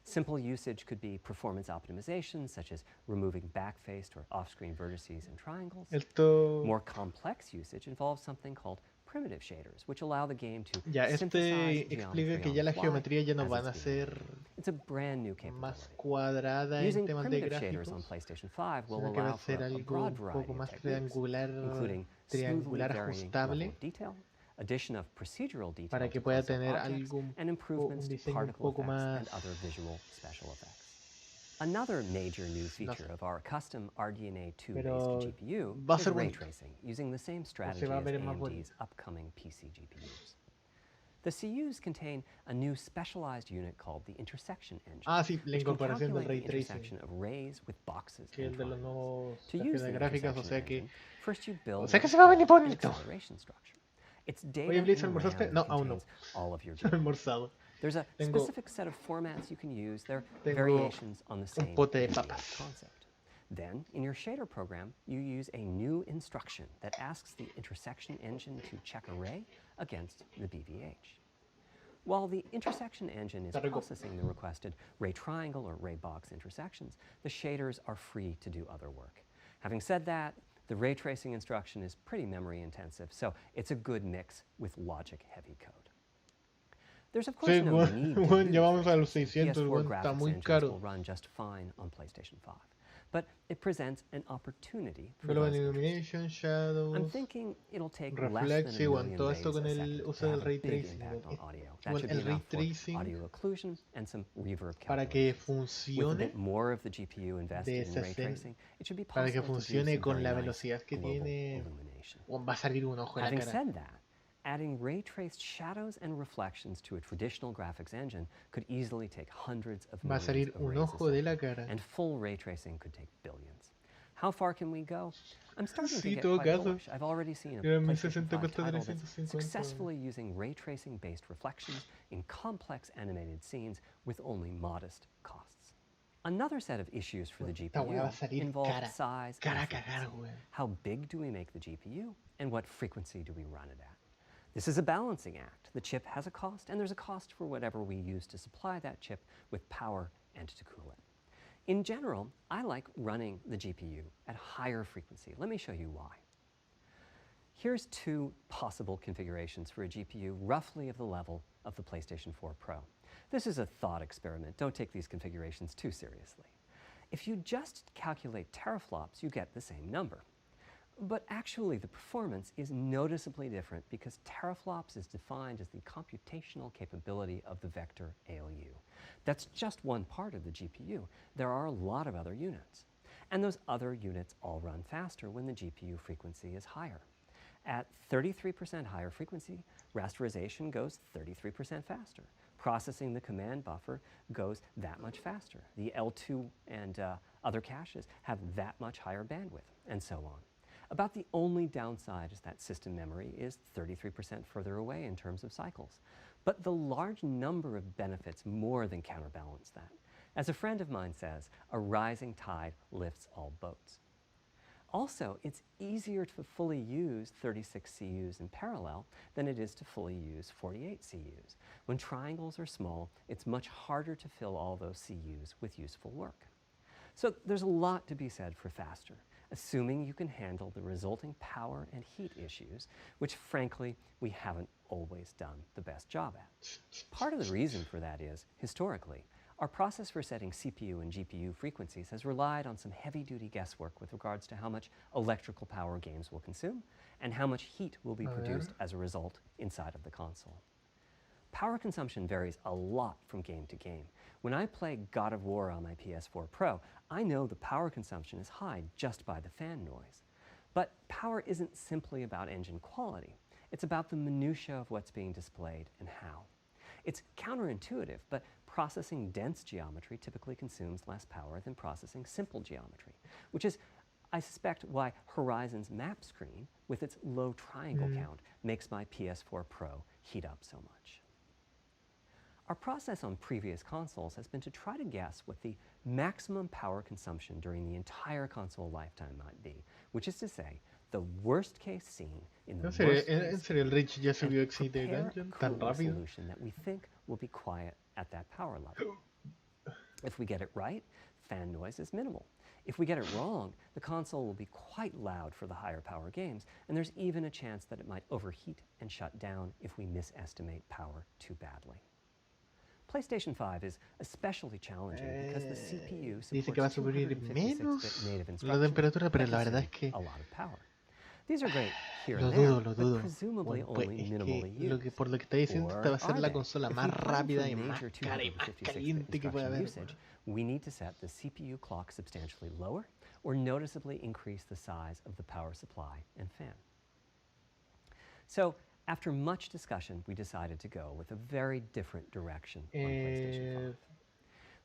Simple usage could be performance optimization, such as removing backfaced or off-screen vertices and triangles. Esto. More complex usage involves something called primitive shaders, which allow the game to Ya, synthesize explica geometry que on ya the la fly geometría ya no as van a it's being ser rendered. It's a brand new más capability. cuadrada en Using temas de primitive shaders on gráficos, PlayStation 5 will sino que va allow a for ser a algo broad un variety poco of más techniques, including smoothly triangular varying level ajustable of detail, addition of procedural detail para to que pueda close-up tener objects, algo and improvements un to diseño un particle poco effects más. and other visual special effects. Another major new feature of our custom RDNA 2-based Pero GPU va a is ser ray bonito. tracing, using the same strategy va a as ver más AMD's bonito. upcoming PC GPUs. The CUs contain a new specialized unit called the intersection engine, Ah, sí, la which can incorporación del calculate ray the tracing, intersection of rays with boxes que es and el de los triangles. nuevos To use tarjetas the gráficas, o intersection sea que. engine, first you build O sea what que is se va a venir called an bonito. acceleration structure. It's data Oye, Blitz, in ¿almorzaste? RAM No, that aún no. contains all of your No he geometry. almorzado. There's a Tengo- specific set of formats you can use. They're Tengo variations on the same pote de basic papas. concept. Then, in your shader program, you use a new instruction that asks the intersection engine to check a ray against the BVH. While the intersection engine is Está rico. processing the requested ray triangle or ray box intersections, the shaders are free to do other work. Having said that, the ray tracing instruction is pretty memory intensive, so it's a good mix with logic-heavy code. There's of course Sí, no need to weón, use ya vamos ray a los tracing. 600, PS4 weón, está graphics muy engines caro. will run just fine on PlayStation 5, but it presents an opportunity for Global those interested. Illumination, I'm Shadows, thinking it'll take Reflex, less than sí, a weón, million todo esto bays con a el second to uso del have a ray big tracing. impact on audio. That Weón, should be el ray enough for tracing audio occlusion and some reverb para que calculations. With a funcione bit more of the GPU invested in ray 60, tracing, it should be para que possible to do funcione some con very la nice velocidad que global tiene, illumination. weón, va a salir un ojo de la Having cara. said that, adding ray-traced shadows and reflections to a traditional graphics engine could easily take hundreds of Va a millions salir of un rays a ojo de la second, cara. and full ray tracing could take billions. How far can we go? I'm starting to Sí, get todo quite caso. bullish. I've already seen a Pero PlayStation 1060 5 cuesta title that's 350. successfully using ray tracing-based reflections in complex animated scenes with only modest costs. Another set of issues for the Esta weá va a GPU salir involve cara. size Cara a and cagar, frequency. weón. How big do we make the GPU, and what frequency do we run it at? This is a balancing act. The chip has a cost, and there's a cost for whatever we use to supply that chip with power and to cool it. In general, I like running the GPU at higher frequency. Let me show you why. Here's two possible configurations for a GPU roughly of the level of the PlayStation 4 Pro. This is a thought experiment. Don't take these configurations too seriously. If you just calculate teraflops, you get the same number. But actually, the performance is noticeably different because teraflops is defined as the computational capability of the vector ALU. That's just one part of the GPU. There are a lot of other units. And those other units all run faster when the GPU frequency is higher. At 33% higher frequency, rasterization goes 33% faster. Processing the command buffer goes that much faster. The L2 and other caches have that much higher bandwidth, and so on. About the only downside is that system memory is 33% further away in terms of cycles. But the large number of benefits more than counterbalance that. As a friend of mine says, a rising tide lifts all boats. Also, it's easier to fully use 36 CUs in parallel than it is to fully use 48 CUs. When triangles are small, it's much harder to fill all those CUs with useful work. So there's a lot to be said for faster, assuming you can handle the resulting power and heat issues, which frankly, we haven't always done the best job at. Part of the reason for that is, historically, our process for setting CPU and GPU frequencies has relied on some heavy-duty guesswork with regards to how much electrical power games will consume and how much heat will be produced as a result inside of the console. Power consumption varies a lot from game to game. When I play God of War on my PS4 Pro, I know the power consumption is high just by the fan noise. But power isn't simply about engine quality. It's about the minutiae of what's being displayed and how. It's counterintuitive, but processing dense geometry typically consumes less power than processing simple geometry, which is, I suspect, why Horizon's map screen, with its low triangle count, makes my PS4 Pro heat up so much. Our process on previous consoles has been to try to guess what the maximum power consumption during the entire console lifetime might be, which is to say, the worst case scene in the worst ¿En serio el Rich ya subió and Exit prepare a Dungeon tan cooling rápido? solution that we think will be quiet at that power level. If we get it right, fan noise is minimal. If we get it wrong, the console will be quite loud for the higher power games, and there's even a chance that it might overheat and shut down if we misestimate power too badly. PlayStation 5 is especially challenging because the CPU Dice que va a supports subir 256-bit menos native la instructions temperatura, pero that la verdad consume es que a lot of power. These are great here lo and there, dudo, lo but dudo. presumably Bueno, pues only es minimally que used. por lo que está diciendo, esta va a ser Or la are they? consola If más we plan for rápida y más major cara y más 256-bit caliente que puede instruction haber. usage, we need to set the CPU clock substantially lower or noticeably increase the size of the power supply and fan. So, after much discussion, we decided to go with a very different direction on PlayStation 5.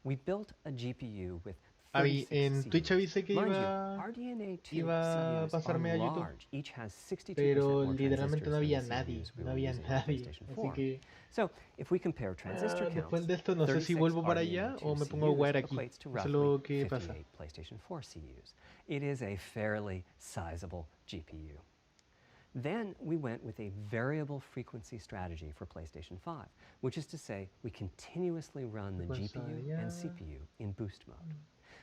We built a GPU with 36 en Twitch CUs. avisé que Mind you, iba RDNA2 a CUs are pasarme a YouTube, large. Each has 62% pero more literalmente no transistors había than the nadie, CUs we no were había using on nadie. PlayStation Así 4. que So, if we compare transistor después counts, de esto no sé si 36 vuelvo para allá o me pongo a RDNA2 jugar CUs aquí. equates to Eso es roughly lo que pasa. 58 PlayStation 4 CUs. It is a fairly sizable GPU. Then we went with a variable frequency strategy for PlayStation 5, which is to say we continuously run the GPU and CPU in boost mode.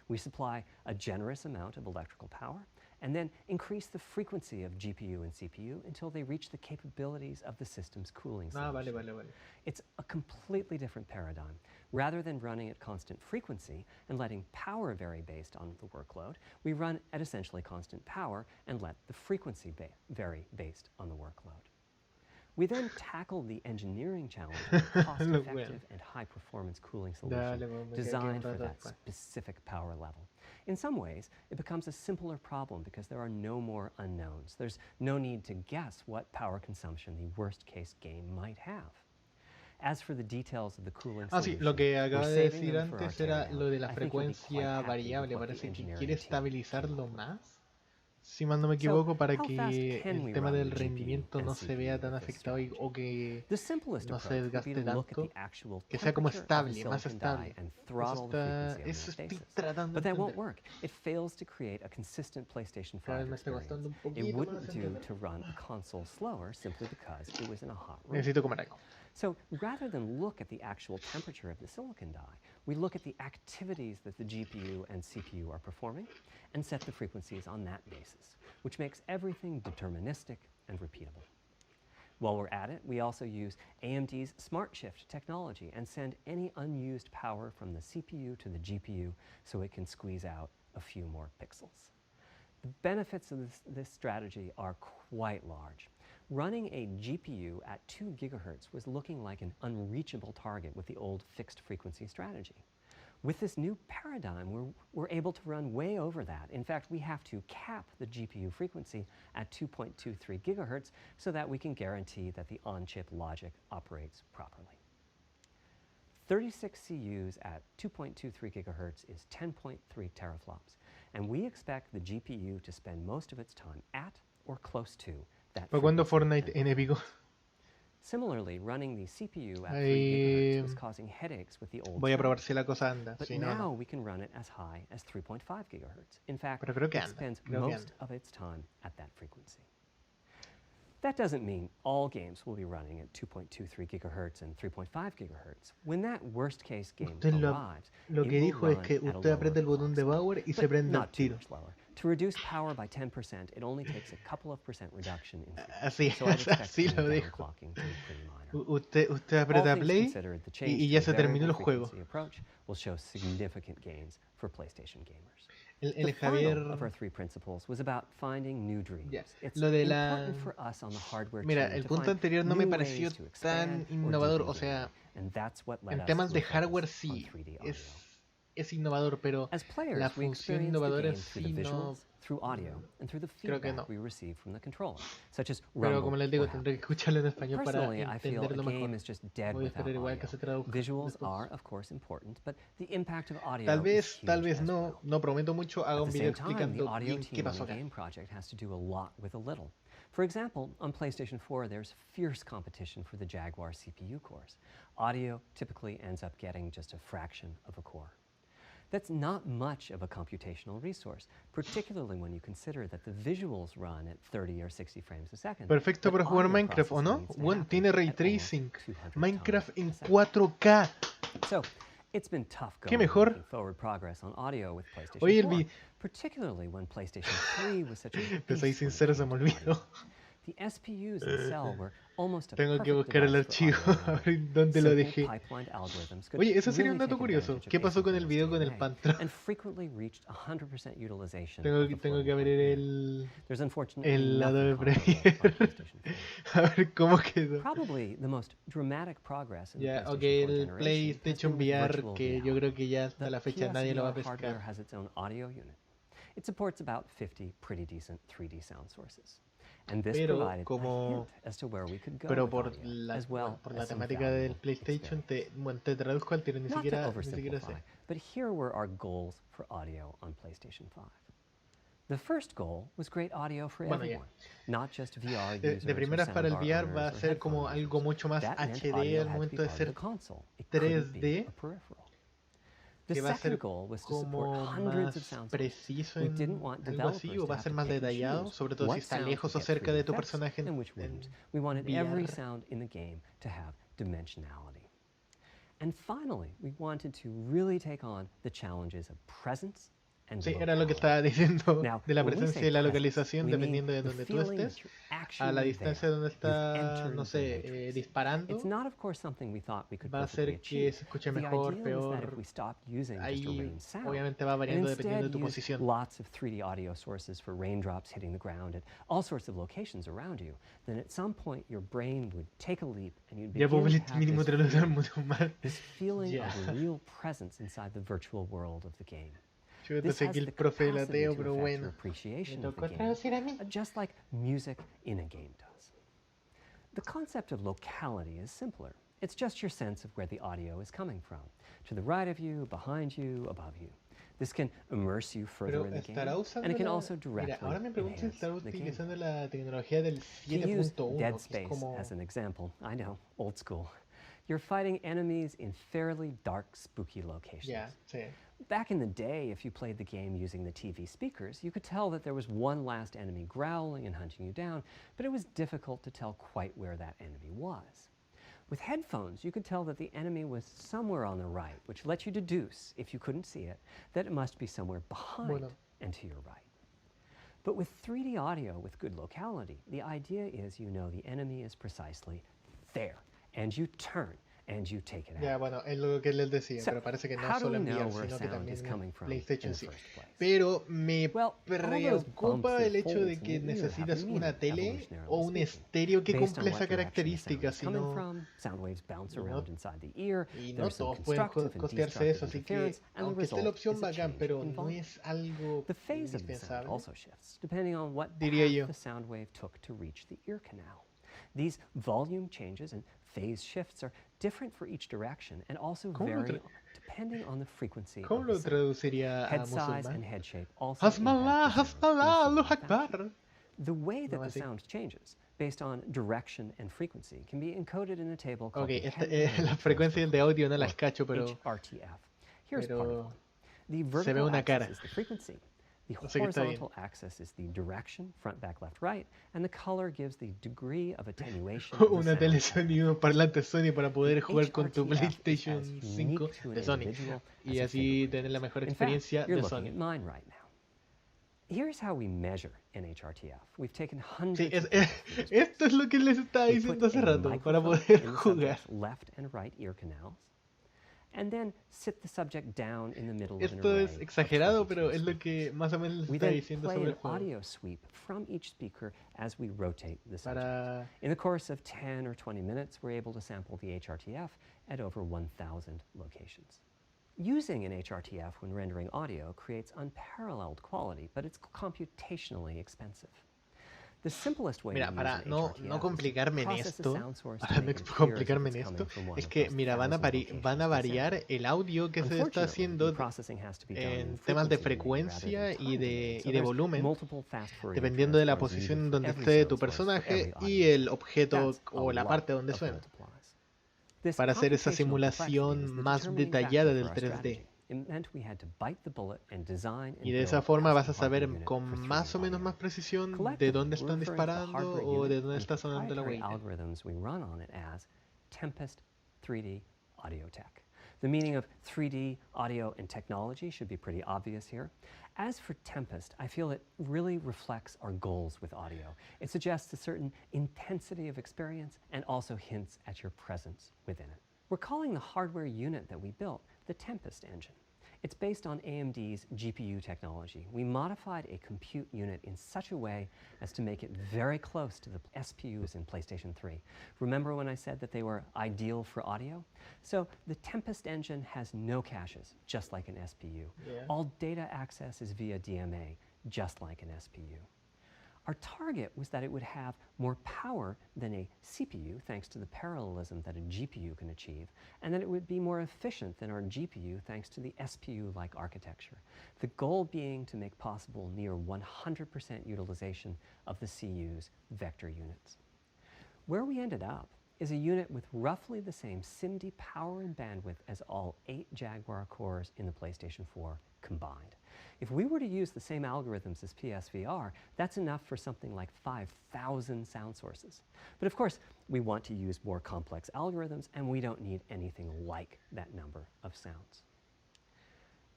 We supply a generous amount of electrical power and then increase the frequency of GPU and CPU until they reach the capabilities of the system's cooling solution. Vale. It's a completely different paradigm. Rather than running at constant frequency and letting power vary based on the workload, we run at essentially constant power and let the frequency vary based on the workload. We then tackled the engineering challenge of a cost-effective and high-performance cooling solution designed for that specific power level. In some ways, it becomes a simpler problem because there are no more unknowns. There's no need to guess what power consumption the worst-case game might have. As for the details of the cooling sí, solution, lo que acaba we're de saving decir them for antes our era teardown. lo de la I think you'll be quite frecuencia happy with variable. what the Parece que engineering quiere team came estabilizarlo up with. más, si mal no me So, equivoco, para how fast que can el we tema run del the GPU rendimiento and no se vea CPU tan with this afectado strategy? o que The simplest no se approach would be desgaste to look at tanto, the actual que sea como temperature of the estable, más silicon die estable. and throttle the frequency on Eso that estoy basis. tratando But de that won't entender. work. It fails to create a consistent PlayStation Cada 5 vez me está experience. costando un It poquito wouldn't más do entender. to run a console slower simply because it was in a hot room. Necesito comer algo. So rather than look at the actual temperature of the silicon die, we look at the activities that the GPU and CPU are performing and set the frequencies on that basis, which makes everything deterministic and repeatable. While we're at it, we also use AMD's Smart Shift technology and send any unused power from the CPU to the GPU so it can squeeze out a few more pixels. The benefits of this strategy are quite large. Running a GPU at 2 gigahertz was looking like an unreachable target with the old fixed frequency strategy. With this new paradigm, we're able to run way over that. In fact, we have to cap the GPU frequency at 2.23 gigahertz so that we can guarantee that the on-chip logic operates properly. 36 CUs at 2.23 gigahertz is 10.3 teraflops. and we expect the GPU to spend most of its time at or close to that ¿Para cuándo frequency Fortnite and en épico? Similarly, running the CPU at 3 Ahí GHz was causing headaches with the old voy a probar standard. si la cosa anda. But Si no, now no. we can run it as high as 3.5 gigahertz. In fact, Pero creo que it anda. spends Creo que most anda. of its time at that frequency. That doesn't mean all games will be running at 2.23 gigahertz and 3.5 gigahertz. When that worst case game Usted arrives, lo it que will dijo es run que at a usted lower aprieta el botón clock de speed, power y se but prende al not too tiro. much lower. To reduce power by 10%, it only takes a couple of percent reduction in Así, frequency. So I'd expect así any lo dijo. downclocking to be pretty minor. Usted All aprieta things play considered, the change y to ya a se terminó variable el juego. frequency approach will show significant gains for PlayStation gamers. El The Javier. final of our three principles was about finding new dreams. Ya, It's lo de important la. for us on the hardware Mira, team el to punto find anterior no me new pareció ways to expand tan or innovador. deepen O sea, gaming, and that's what led en us temas to de a focus hardware on sí 3D audio. es innovador, pero As la players, we función experience the innovadora game en through sí the no. visuals, through audio, and through the Creo que feedback no. we receive from the controller, such as Pero rumble como les or digo, haptic. tendré que escucharlo en español para Personally, I feel a entenderlo game mejor. is just dead Voy a without esperar igual audio. que se traduzca Visuals después. are, of course, important, but the impact of audio Tal is vez huge as no, well. no prometo mucho. Haga At un the video same time, the explicando audio bien qué team on pasó the acá. game project has to do a lot with a little. For example, on PlayStation 4, there's fierce competition for the Jaguar CPU cores. Audio typically ends up getting just a fraction of a core. That's not much of a computational resource, particularly when you consider that the visuals run at 30 or 60 frames a second. Perfecto but para jugar audio Minecraft, ¿o no? processing needs to Bueno, happen tiene ray at almost tracing. 200 Minecraft times en a second. 4K. So, it's been tough ¿Qué going mejor? making forward progress on audio with PlayStation Oye, 4, particularly when PlayStation 3 was such a Te soy beast when it sincero, se came me to olvidó. audio. The SPUs in Cell were almost a Tengo que perfect buscar el device for archivo, audio a rendering. ver dónde lo Simple dejé. pipelined algorithms could Oye, eso sería really un dato take curioso. advantage of ¿Qué pasó con el asynchronous video con el DNA Pantro? and frequently reached 100% utilization Tengo of the que floating abrir point mirror. There's unfortunately el nothing Adobe comparable on Premiere. PlayStation 4. A ver cómo quedó. Probably the most dramatic progress in the Ya, PlayStation ok, 4 el generation has PlayStation been with VR, virtual que yo reality. creo que ya hasta The la fecha nadie lo va a PSVR hardware pescar. has its own audio unit. It supports about 50 pretty decent 3D sound sources. And this Pero provided a como- hint as to where we could go Pero with por audio, la, as well por la as some temática del valuable PlayStation, experience. te traduzco al tiro, ni Not to siquiera sé. oversimplify, but here were our goals for audio on PlayStation 5. The first goal was great audio for Bueno, ya. everyone, not just VR De users or primeras para el soundbar VR va a owners or ser como headphone algo users. mucho más That meant HD audio al had to momento be de part of ser the console. It couldn't be 3D, a peripheral. The que va a ser second goal was to support como hundreds of más sound sources. preciso We en didn't want algo así, developers o to va a have ser to más pick and detallado, choose sobre todo si what está sounds lejos o would get cerca de 3D tu effects personaje and which en wouldn't. We wanted every VR. sound in the game to have dimensionality. And finally, we wanted to really take on the challenges of presence and Sí, era lo que locality. estaba diciendo Now, de la when we presencia say y la presence, localización we mean dependiendo de the donde tú feeling that estés, you're a la actually distancia there. donde You've está, entered no the sé, matrix. disparando, It's not, of course, something we thought we could va a perfectly hacer que achieve. se escuche The mejor, ideal is that if peor. we stopped using just a Ahí rain sound obviamente va and variando dependiendo de instead tu used posición. lots of 3D audio sources for raindrops hitting the ground at all sorts of locations around you, then at some point your brain would take a leap and you'd Ya begin pues to el have mínimo this traductor feeling, mucho más. this feeling Ya. of real presence inside the virtual world of the game. Chuta, This sé has que the el profe del capacity ateo, to pero affect your bueno. Me appreciation of the tocó game, traducir a mí. just like music in a game does. The concept of locality is simpler. It's just your sense of where the audio is coming from, to the right of you, behind you, above you. This can immerse you further Pero in the game, estará and usando it can la... also Mira, directly ahora me pregunto si enhance estará the game. utilizando la tecnología del To use 7.1, Dead que es Space como... as an example, I know, old school. You're fighting enemies in fairly dark, spooky locations. Ya, sí. Back in the day, if you played the game using the TV speakers, you could tell that there was one last enemy growling and hunting you down, but it was difficult to tell quite where that enemy was. With headphones, you could tell that the enemy was somewhere on the right, which let you deduce, if you couldn't see it, that it must be somewhere behind Bueno. and to your right. But with 3D audio with good locality, the idea is you know the enemy is precisely there, and you turn and you take it out. Ya, bueno, es lo que les decía, So, pero parece que no how do solo we en know VR, where sino que sound también is en coming from PlayStation in sí. the first place? Pero me Well, all those preocupa bumps el and hecho de folds que in the ear have necesitas meaning, una tele evolutionarily o un speaking, estéreo que based on cumpla esa what direction the sound característica, is si coming no... from, sound waves bounce y no- around inside the ear. Y no There's some todos pueden constructive and costearse eso, destructive así que interference, and the aunque esté la result opción is a bacán, change pero in no volume. es algo The phase of the sound indispensable. also shifts, depending on what Diría path yo. the sound wave took to reach the ear canal. These volume changes and phase shifts are different for each direction and also ¿Cómo lo, vary depending on the frequency cómo of the lo sound. traduciría a Head size musulmán? and head shape also Hasmallah, impact the sound in Hasmallah, a Allahu similar fashion. Akbar. The way that No, the así. sound changes based on direction and frequency can be encoded in a table called Ok, the Henry las Rate frecuencias Transfer de audio no Function, las cacho, or pero HRTF. Here's part of pero one. The se ve vertical una axis cara. is the frequency. The O sea que está bien. horizontal axis is the direction, front, back, left, right, and the color gives the degree of attenuation of the Una sound. tele Sony y unos parlantes Sony para poder The jugar con tu HRTF is PlayStation as 5 unique to an de Sony individual y as a así fingerprint. tener la mejor In fact, experiencia you're de looking Sony. at mine right now. Here's how we measure an HRTF. We've taken Sí, hundreds of people through this esto es lo que les estaba We diciendo put hace a rato, para microphone poder in the jugar. subject's left and right ear canals, and then sit the subject down in the middle of an Esto array es of exagerado, 22 pero es lo speakers. que más o menos les We estaba then diciendo play sobre an el juego. audio sweep from each speaker as we rotate the subject. Para In the course of 10 or 20 minutes, we're able to sample the HRTF at over 1,000 locations. Using an HRTF when rendering audio creates unparalleled quality, but it's computationally expensive. The simplest way Mira, to use para an no HRTF complicarme is en to process a esto, sound source to para no make it appear as if complicarme it's en coming esto, from one es of que, those mira, van a 1,000 locations van a we variar sampled. el audio que se está Unfortunately, haciendo the processing has to be done in en temas de frequency domain rather frecuencia than y time domain, so de there's volumen, multiple fast-forwarding dependiendo de la transforms needed posición for donde every esté sound tu source for personaje every y audio el channel. objeto That's a o la lot parte donde of suena, multiplies. This para hacer esa computational complexity was simulación the más determining detallada factor for del our 3D. strategy. It meant we had to bite the bullet and design Y and de esa build a forma vas custom a saber hardware unit con for más 3D o menos audio. más precisión de Collectively, dónde we're están referring to the disparando hardware o de unit dónde and está sonando la proprietary huella. algorithms we run on it as Tempest 3D Audio Tech. The meaning of 3D audio and technology should be pretty obvious here. As for Tempest, I feel it really reflects our goals with audio. It suggests a certain intensity of experience and also hints at your presence within it. We're calling the hardware unit that we built the Tempest engine. It's based on AMD's GPU technology. We modified a compute unit in such a way as to make it very close to the SPUs in PlayStation 3. Remember when I said that they were ideal for audio? So the Tempest engine has no caches, just like an SPU. Yeah. All data access is via DMA, just like an SPU. Our target was that it would have more power than a CPU, thanks to the parallelism that a GPU can achieve, and that it would be more efficient than our GPU, thanks to the SPU-like architecture. The goal being to make possible near 100% utilization of the CU's vector units. Where we ended up is a unit with roughly the same SIMD power and bandwidth as all 8 Jaguar cores in the PlayStation 4 combined. If we were to use the same algorithms as PSVR, that's enough for something like 5,000 sound sources. But of course, we want to use more complex algorithms, and we don't need anything like that number of sounds.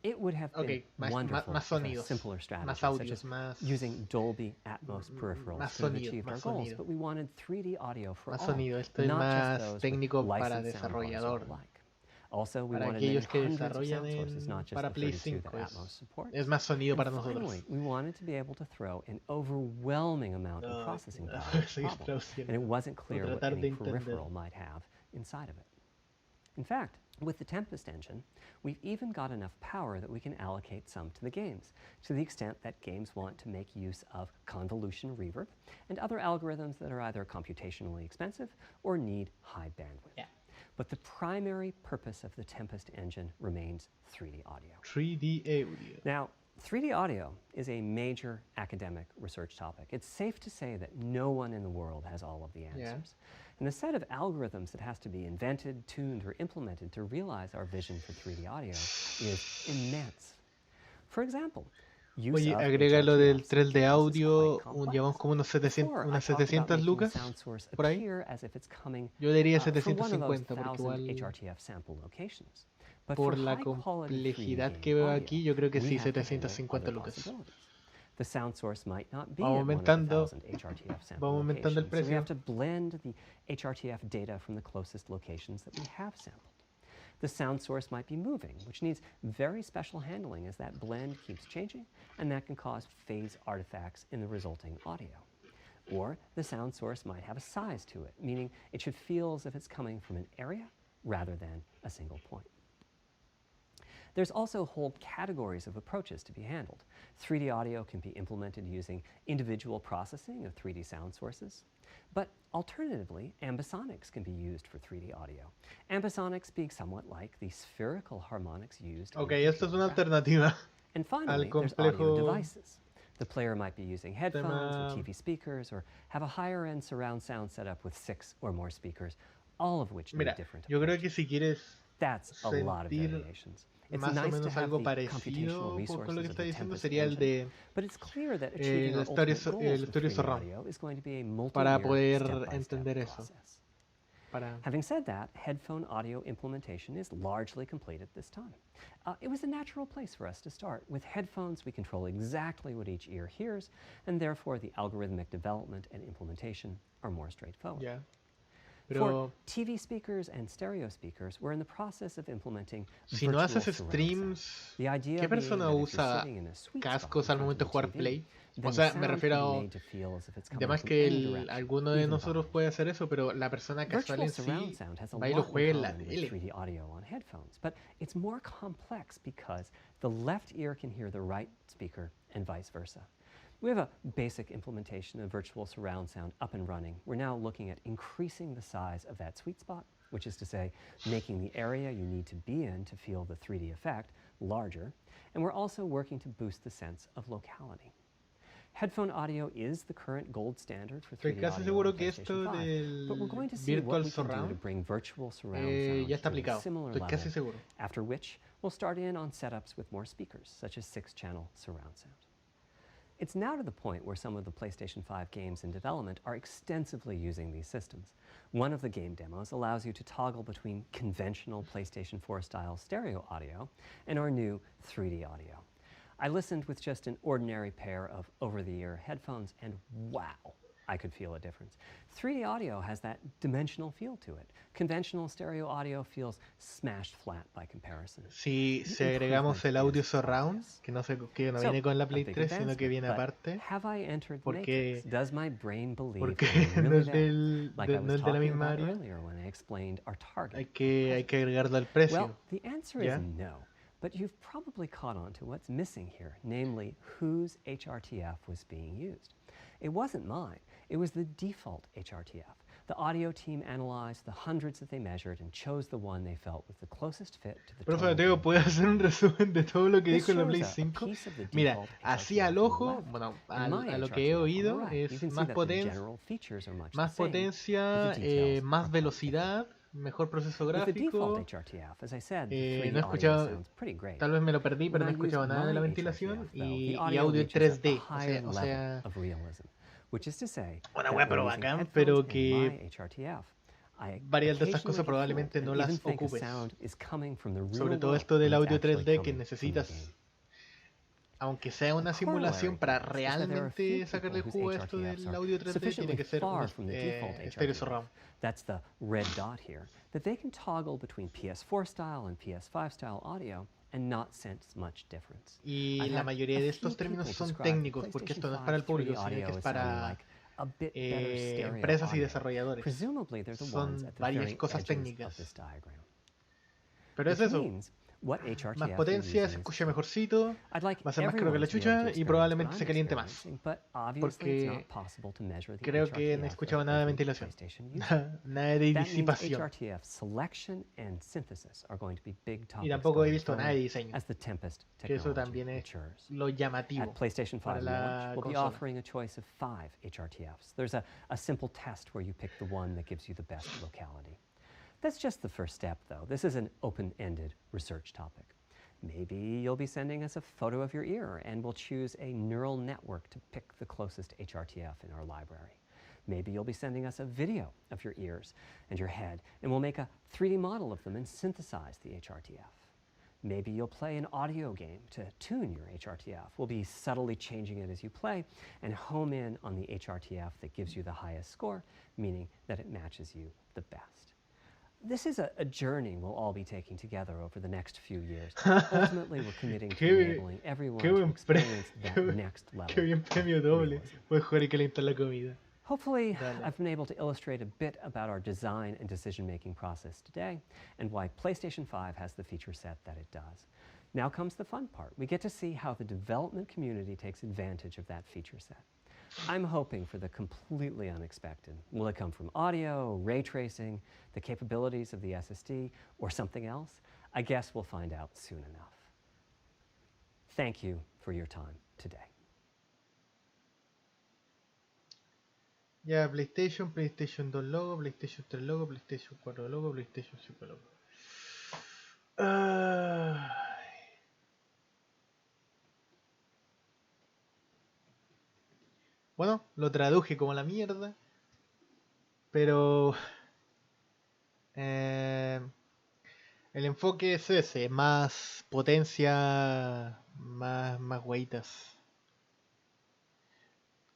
It would have been wonderful más if a sonidos, simpler strategy, más such audios, as más, using Dolby Atmos peripherals más could have sonido, achieved our más goals, sonido. but we wanted 3D audio for Más all, sonido, esto es not más just those técnico with para licensed sound bars or desarrollador. the like. Also, we Para wanted many aquellos que hundreds of desarrollan sound sources, not just para the Play 32 5 that Atmos supports. es más sonido para And nosotros. finally, we wanted to be able to throw an overwhelming amount of processing power at the seguir problem, and it traduciendo. wasn't clear what tratar de any entender. peripheral might have inside of it. In fact, with the Tempest engine, we've even got enough power that we can allocate some to the games, to the extent that games want to make use of convolution reverb and other algorithms that are either computationally expensive or need high bandwidth. Yeah. But the primary purpose of the Tempest engine remains 3D audio. 3D audio. Now, 3D audio is a major academic research topic. It's safe to say that no one in the world has all of the answers. And the set of algorithms that has to be invented, tuned, or implemented to realize our vision for 3D audio is immense. For example, use Oye, of agrega lo del HRTFs 3D audio, quite complex. llevamos como unos 700, Before, I unas talked about 700 making lucas, the sound source por ahí. appear as if it's coming Yo diría from one of those 750, porque 1,000 igual HRTF sample locations. But por for la high-quality 3D complejidad game que veo audio, aquí, yo creo que we sí, have to handle 750 other lucas. possibilities. The sound source might not be Vamos in one of the aumentando, 1,000 HRTF sample vamos aumentando el locations, so we precio. have to blend the HRTF data from the closest locations that we have sampled. The sound source might be moving, which needs very special handling as that blend keeps changing, and that can cause phase artifacts in the resulting audio. Or the sound source might have a size to it, meaning it should feel as if it's coming from an area rather than a single point. There's also whole categories of approaches to be handled. 3D audio can be implemented using individual processing of 3D sound sources. But alternatively, ambisonics can be used for 3D audio. Ambisonics being somewhat like the spherical harmonics used Ok, in esta es una computer graphics. alternativa And al finally, there's audio complejo devices. The player might be using headphones or tema. TV speakers or have a higher-end surround sound setup with 6 or more speakers, all of which need Mira, different yo creo approaches. que si quieres That's a lot of sentir variations. It's más o nice to menos have algo the computational parecido con lo que resources of está the diciendo, Tempest sería el engine, de but it's clear that achieving el our ultimate goals el with Stereo 3D Surround audio is going to be a para multi-year, poder step-by-step entender eso. process. Para... Having said that, headphone audio implementation is largely complete at this time. It was a natural place for us to start. With headphones, we control exactly what each ear hears, and therefore the algorithmic development and implementation are more straightforward. Ya. For Pero TV speakers and stereo speakers, we're in the process of implementing si no virtual haces surround streams, sound. The idea ¿qué being persona that if you're usa sitting in a sweet cascos spot al in front momento de of the jugar TV, Play? then O the sea, me sound can be refiero made to feel as if it's coming de más from que any direction, alguno de even nosotros behind puede you. hacer eso, pero la persona casual Virtual en surround sí sound has a va y lo lot in juega en la common with tele. 3D audio on headphones, but it's more complex because the left ear can hear the right speaker and vice versa. We have a basic implementation of virtual surround sound up and running. We're now looking at increasing the size of that sweet spot, which is to say, making the area you need to be in to feel the 3D effect larger, and we're also working to boost the sense of locality. Headphone audio is the current gold standard for Estoy 3D casi audio seguro on que esto PlayStation 5, but we're going to del see what Virtual we can do to Surround bring virtual surround sound ya está to a aplicado. similar Estoy level, casi seguro. after which we'll start in on setups with more speakers, such as 6-channel surround sound. It's now to the point where some of the PlayStation 5 games in development are extensively using these systems. One of the game demos allows you to toggle between conventional PlayStation 4 style stereo audio and our new 3D audio. I listened with just an ordinary pair of over-the-ear headphones, and wow, I could feel a difference. 3D audio has that dimensional feel to it. Conventional stereo audio feels smashed flat by comparison. Si The agregamos el improvement audio is surround, obvious. que no So, viene con la a Play big 3, sino que advancement, viene but aparte, have I entered the porque matrix? Does my brain believe porque that I'm no really es, there, like I no was es de la talking misma about área, earlier when I explained our target? hay of que presence? agregarlo al precio. Well, the answer is ¿Ya? no, but you've probably caught on to what's missing here, namely whose HRTF was being used. It wasn't mine, it was the default HRTF. The audio team analyzed the hundreds that they measured and chose the one they felt was the closest fit to the Profe total Mateo, gain. ¿puedes hacer un resumen de todo lo que This dijo en la shows Play a 5? piece of the Mira, default así HRTF al on the ojo, left, bueno, and my a lo que he HRTF on the oído, right. You es can see más that the potencia, general features are much más the same, but potencia, the details más are quite different. velocidad, mejor proceso With the default gráfico. HRTF, as I said, the No 3D he audio escuchado, sounds pretty great. tal vez me lo perdí, When pero no I he use escuchado nada de la my ventilación HRTF, though, the y audio audio en reaches a 3D. higher O level sea, of realism, which is to say una that wea when pero using bacán, headphones pero and que my HRTF, I varias de estas occasionally cosas get fooled probablemente and no even las think a ocupes. sound is coming from the real Sobre todo world esto del when it's audio actually 3D que coming from the necesitas, game. aunque sea una A simulación corollary para to this is that there are a few realmente sacarle people whose jugo a esto HRTFs del are audio 3D, tiene sufficiently que ser un far from the default estéreo HRTF, surround. that's the red dot here, that they can toggle between PS4 style and PS5 style audio and not sense much difference. Y I've la had mayoría a de few estos términos people son describe técnicos, porque esto no es PlayStation para el 5 público, 3D sino que audio es as sounding para like a bit better stereo empresas y audio. desarrolladores. Presumably they're the ones Son at the varias very cosas edges técnicas. of this diagram. Pero es Which eso, means what más HRTF potencia, you're se using escucha is key. mejorcito, I'd like va a ser más caro que everyone la to be able to chucha y experience probablemente what se I'm caliente más. experiencing, but obviously it's Porque not possible to measure the creo que no he HRTF escuchado of nada de every ventilación. PlayStation user. Nada de That means disipación. HRTF selection and synthesis are going to be big Y topics tampoco he going visto nada de forward diseño, as the Tempest que eso technology también es matures. lo llamativo At PlayStation para 5 la launch, we'll be consola. offering a choice of 5 HRTFs. There's a simple test where you pick the one that gives you the best locality. That's just the first step, though. This is an open-ended research topic. Maybe you'll be sending us a photo of your ear, and we'll choose a neural network to pick the closest HRTF in our library. Maybe you'll be sending us a video of your ears and your head, and we'll make a 3D model of them and synthesize the HRTF. Maybe you'll play an audio game to tune your HRTF. We'll be subtly changing it as you play and home in on the HRTF that gives you the highest score, meaning that it matches you the best. This is a journey we'll all be taking together over the next few years. Ultimately, we're committing to enabling everyone to experience that next Qué level bien of premio doble. realism. Puedes jugar y calentar la comida. Hopefully, Dale. I've been able to illustrate a bit about our design and decision-making process today and why PlayStation 5 has the feature set that it does. Now comes the fun part. We get to see how the development community takes advantage of that feature set. I'm hoping for the completely unexpected. Will it come from audio, ray tracing, the capabilities of the SSD, or something else? I guess we'll find out soon enough. Thank you for your time today. Ya, PlayStation 2 logo, PlayStation 3 logo, PlayStation 4 logo, PlayStation 5 logo. Bueno, lo traduje como la mierda. Pero el enfoque es ese, más potencia, más weitas.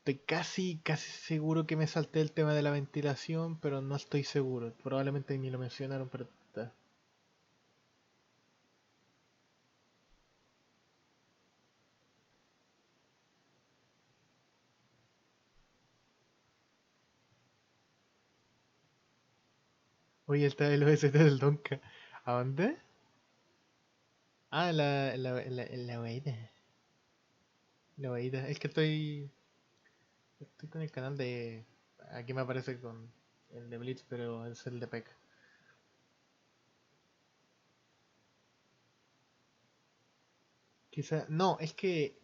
Estoy casi seguro que me salté el tema de la ventilación, pero no estoy seguro. Probablemente ni lo mencionaron, pero está. Oye, está el OST del Donka. ¿A dónde? Ah, la weita. La weita. Es que estoy con el canal de... Aquí me aparece con el de Blitz, pero es el de Peck. Quizá... No, es que...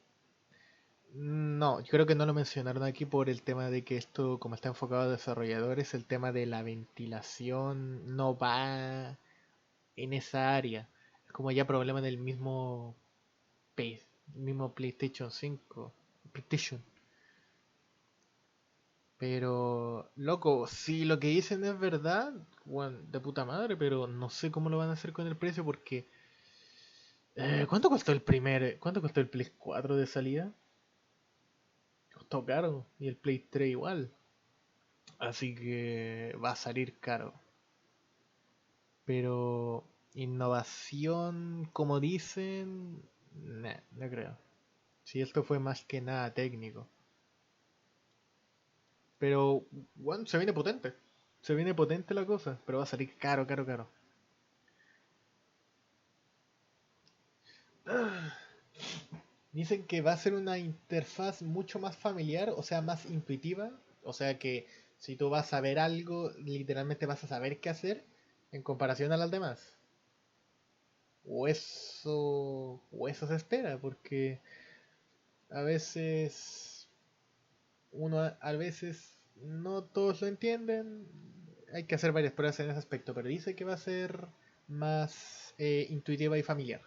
No, yo creo que no lo mencionaron aquí por el tema de que esto, como está enfocado a desarrolladores, el tema de la ventilación no va en esa área. Es como ya problema del mismo PlayStation 5. PlayStation. Pero, loco, si lo que dicen es verdad, bueno, de puta madre, pero no sé cómo lo van a hacer con el precio porque... ¿Cuánto costó el Play 4 de salida? Costó caro. Y el Play 3 igual. Así que va a salir caro. Pero innovación, como dicen, nah, no creo. Si esto fue más que nada técnico. Pero, bueno, se viene potente. Se viene potente la cosa, pero va a salir caro, caro, caro. Dicen que va a ser una interfaz mucho más familiar, o sea, más intuitiva. O sea que si tú vas a ver algo, literalmente vas a saber qué hacer en comparación a las demás. O eso se espera, porque a veces a veces no todos lo entienden. Hay que hacer varias pruebas en ese aspecto, pero dice que va a ser más intuitiva y familiar.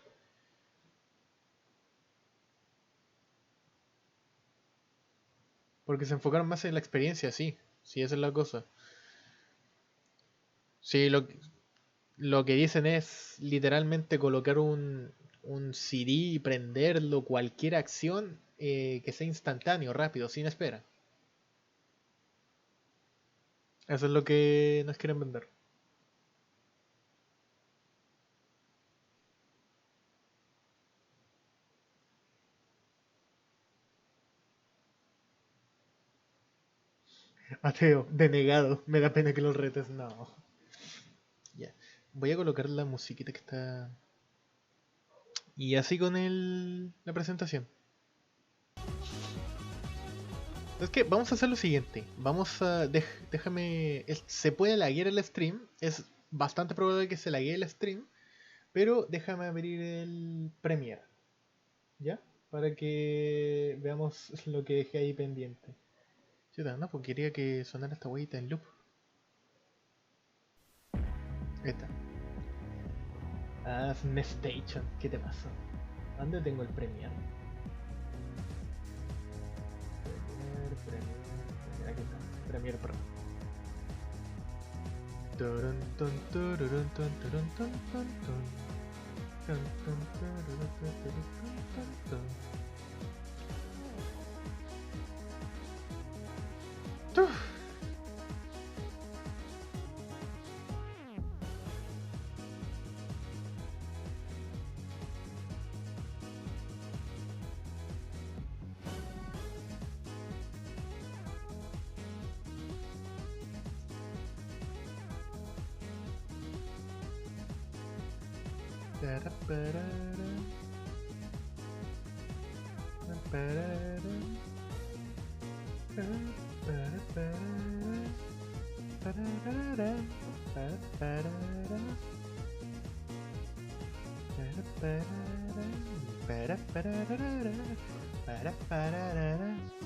Porque se enfocaron más en la experiencia, sí. Sí, esa es la cosa. Sí, lo que dicen es literalmente colocar un CD y prenderlo, cualquier acción que sea instantáneo, rápido, sin espera. Eso es lo que nos quieren vender. Mateo, denegado. Me da pena que los retes. No. Ya. Voy a colocar la musiquita que está. Y así con la presentación. Es que vamos a hacer lo siguiente. Vamos a. Déjame. Se puede laguear el stream. Es bastante probable que se laguee el stream. Pero déjame abrir el Premiere. ¿Ya? Para que veamos lo que dejé ahí pendiente. Chuta, no, porque quería que sonara esta huevita en loop. Esta. Ah, es un Station. ¿Qué te pasó? ¿Dónde tengo el Premiere? Premiere. Aquí está. Premiere Pro. Turun, tun, tururun, tun, turun, tun, tun, tun. Tun, tun, tururun, tun, turun, tun, tun, tun. Uf. Taraparara.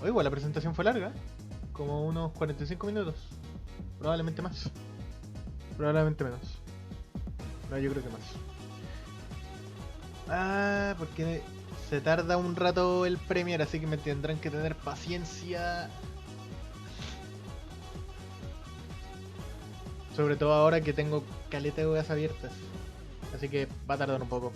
Oh, igual la presentación fue larga, como unos 45 minutos. Probablemente más. Probablemente menos. No, yo creo que más. Ah, porque se tarda un rato el Premiere, así que me tendrán que tener paciencia. Sobre todo ahora que tengo caleta de weas abiertas. Así que va a tardar un poco.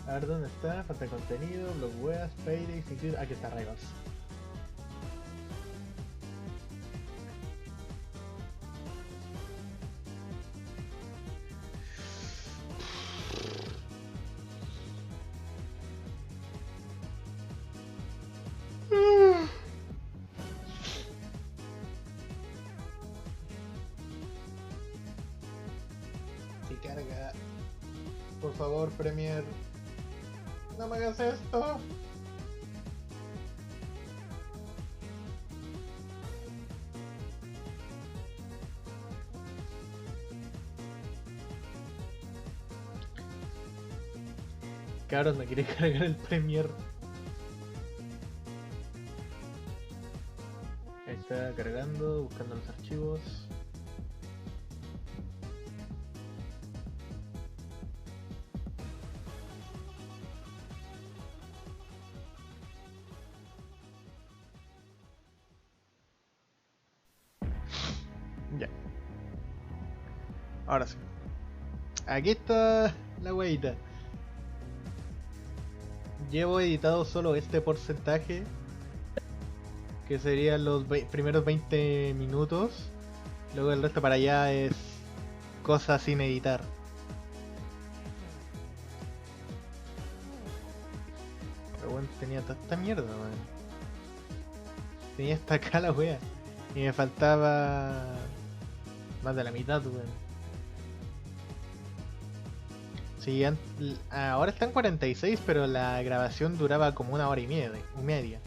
A ver dónde está, falta contenido, blog weas, payday, sentido. Aquí está Rivals. Si carga. Por favor, Premiere. No me hagas esto. Cabros, me quiere cargar el Premiere. Ahí está cargando, buscando los archivos. Ya. Ahora sí. Aquí está la huevita. Llevo editado solo este porcentaje, que serían los primeros 20 minutos. Luego el resto para allá es cosas sin editar. Pero bueno, tenía tanta mierda, man. Tenía hasta acá la wea. Y me faltaba más de la mitad, weón. Sí, ahora están 46, pero la grabación duraba como una hora y media.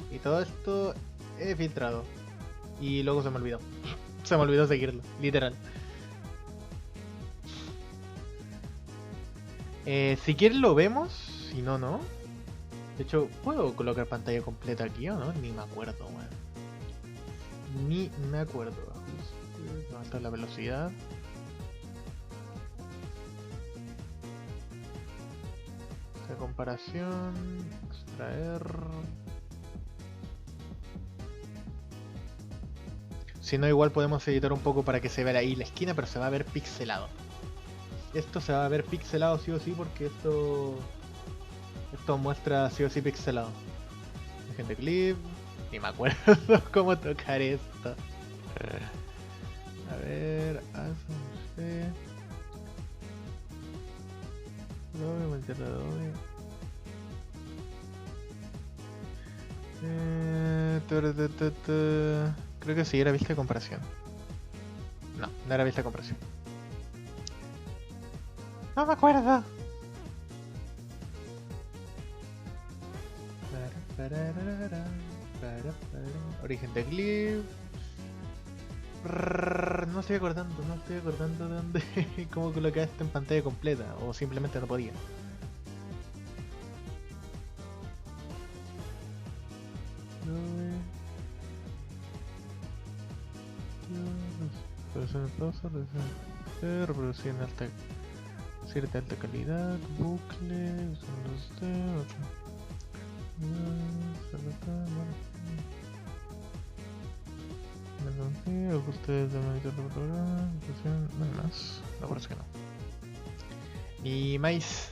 Y todo esto he filtrado. Y luego se me olvidó. Se me olvidó seguirlo, literal. Si quieren lo vemos, si no, no. De hecho, ¿puedo colocar pantalla completa aquí o no? Ni me acuerdo, weón. Ni me acuerdo. ¿Dónde está la velocidad? Esta comparación. Extraer. Si no, igual podemos editar un poco para que se vea ahí la esquina, pero se va a ver pixelado. Esto se va a ver pixelado sí o sí, porque esto muestra sí o sí pixelado. Dejen de clip. Ni me acuerdo cómo tocar esto. A ver, Adobe. Adobe, meter Adobe. Creo que sí era vista de comparación. No, no era vista de comparación. No me acuerdo. Origen de clip. No estoy acordando de dónde, cómo colocar esto en pantalla completa, o simplemente no podía. Reproducir en alta, cierta alta calidad, bucle, son los de otro. Ustedes de monitor del programa, no hay más, no, parece que no. Ni más.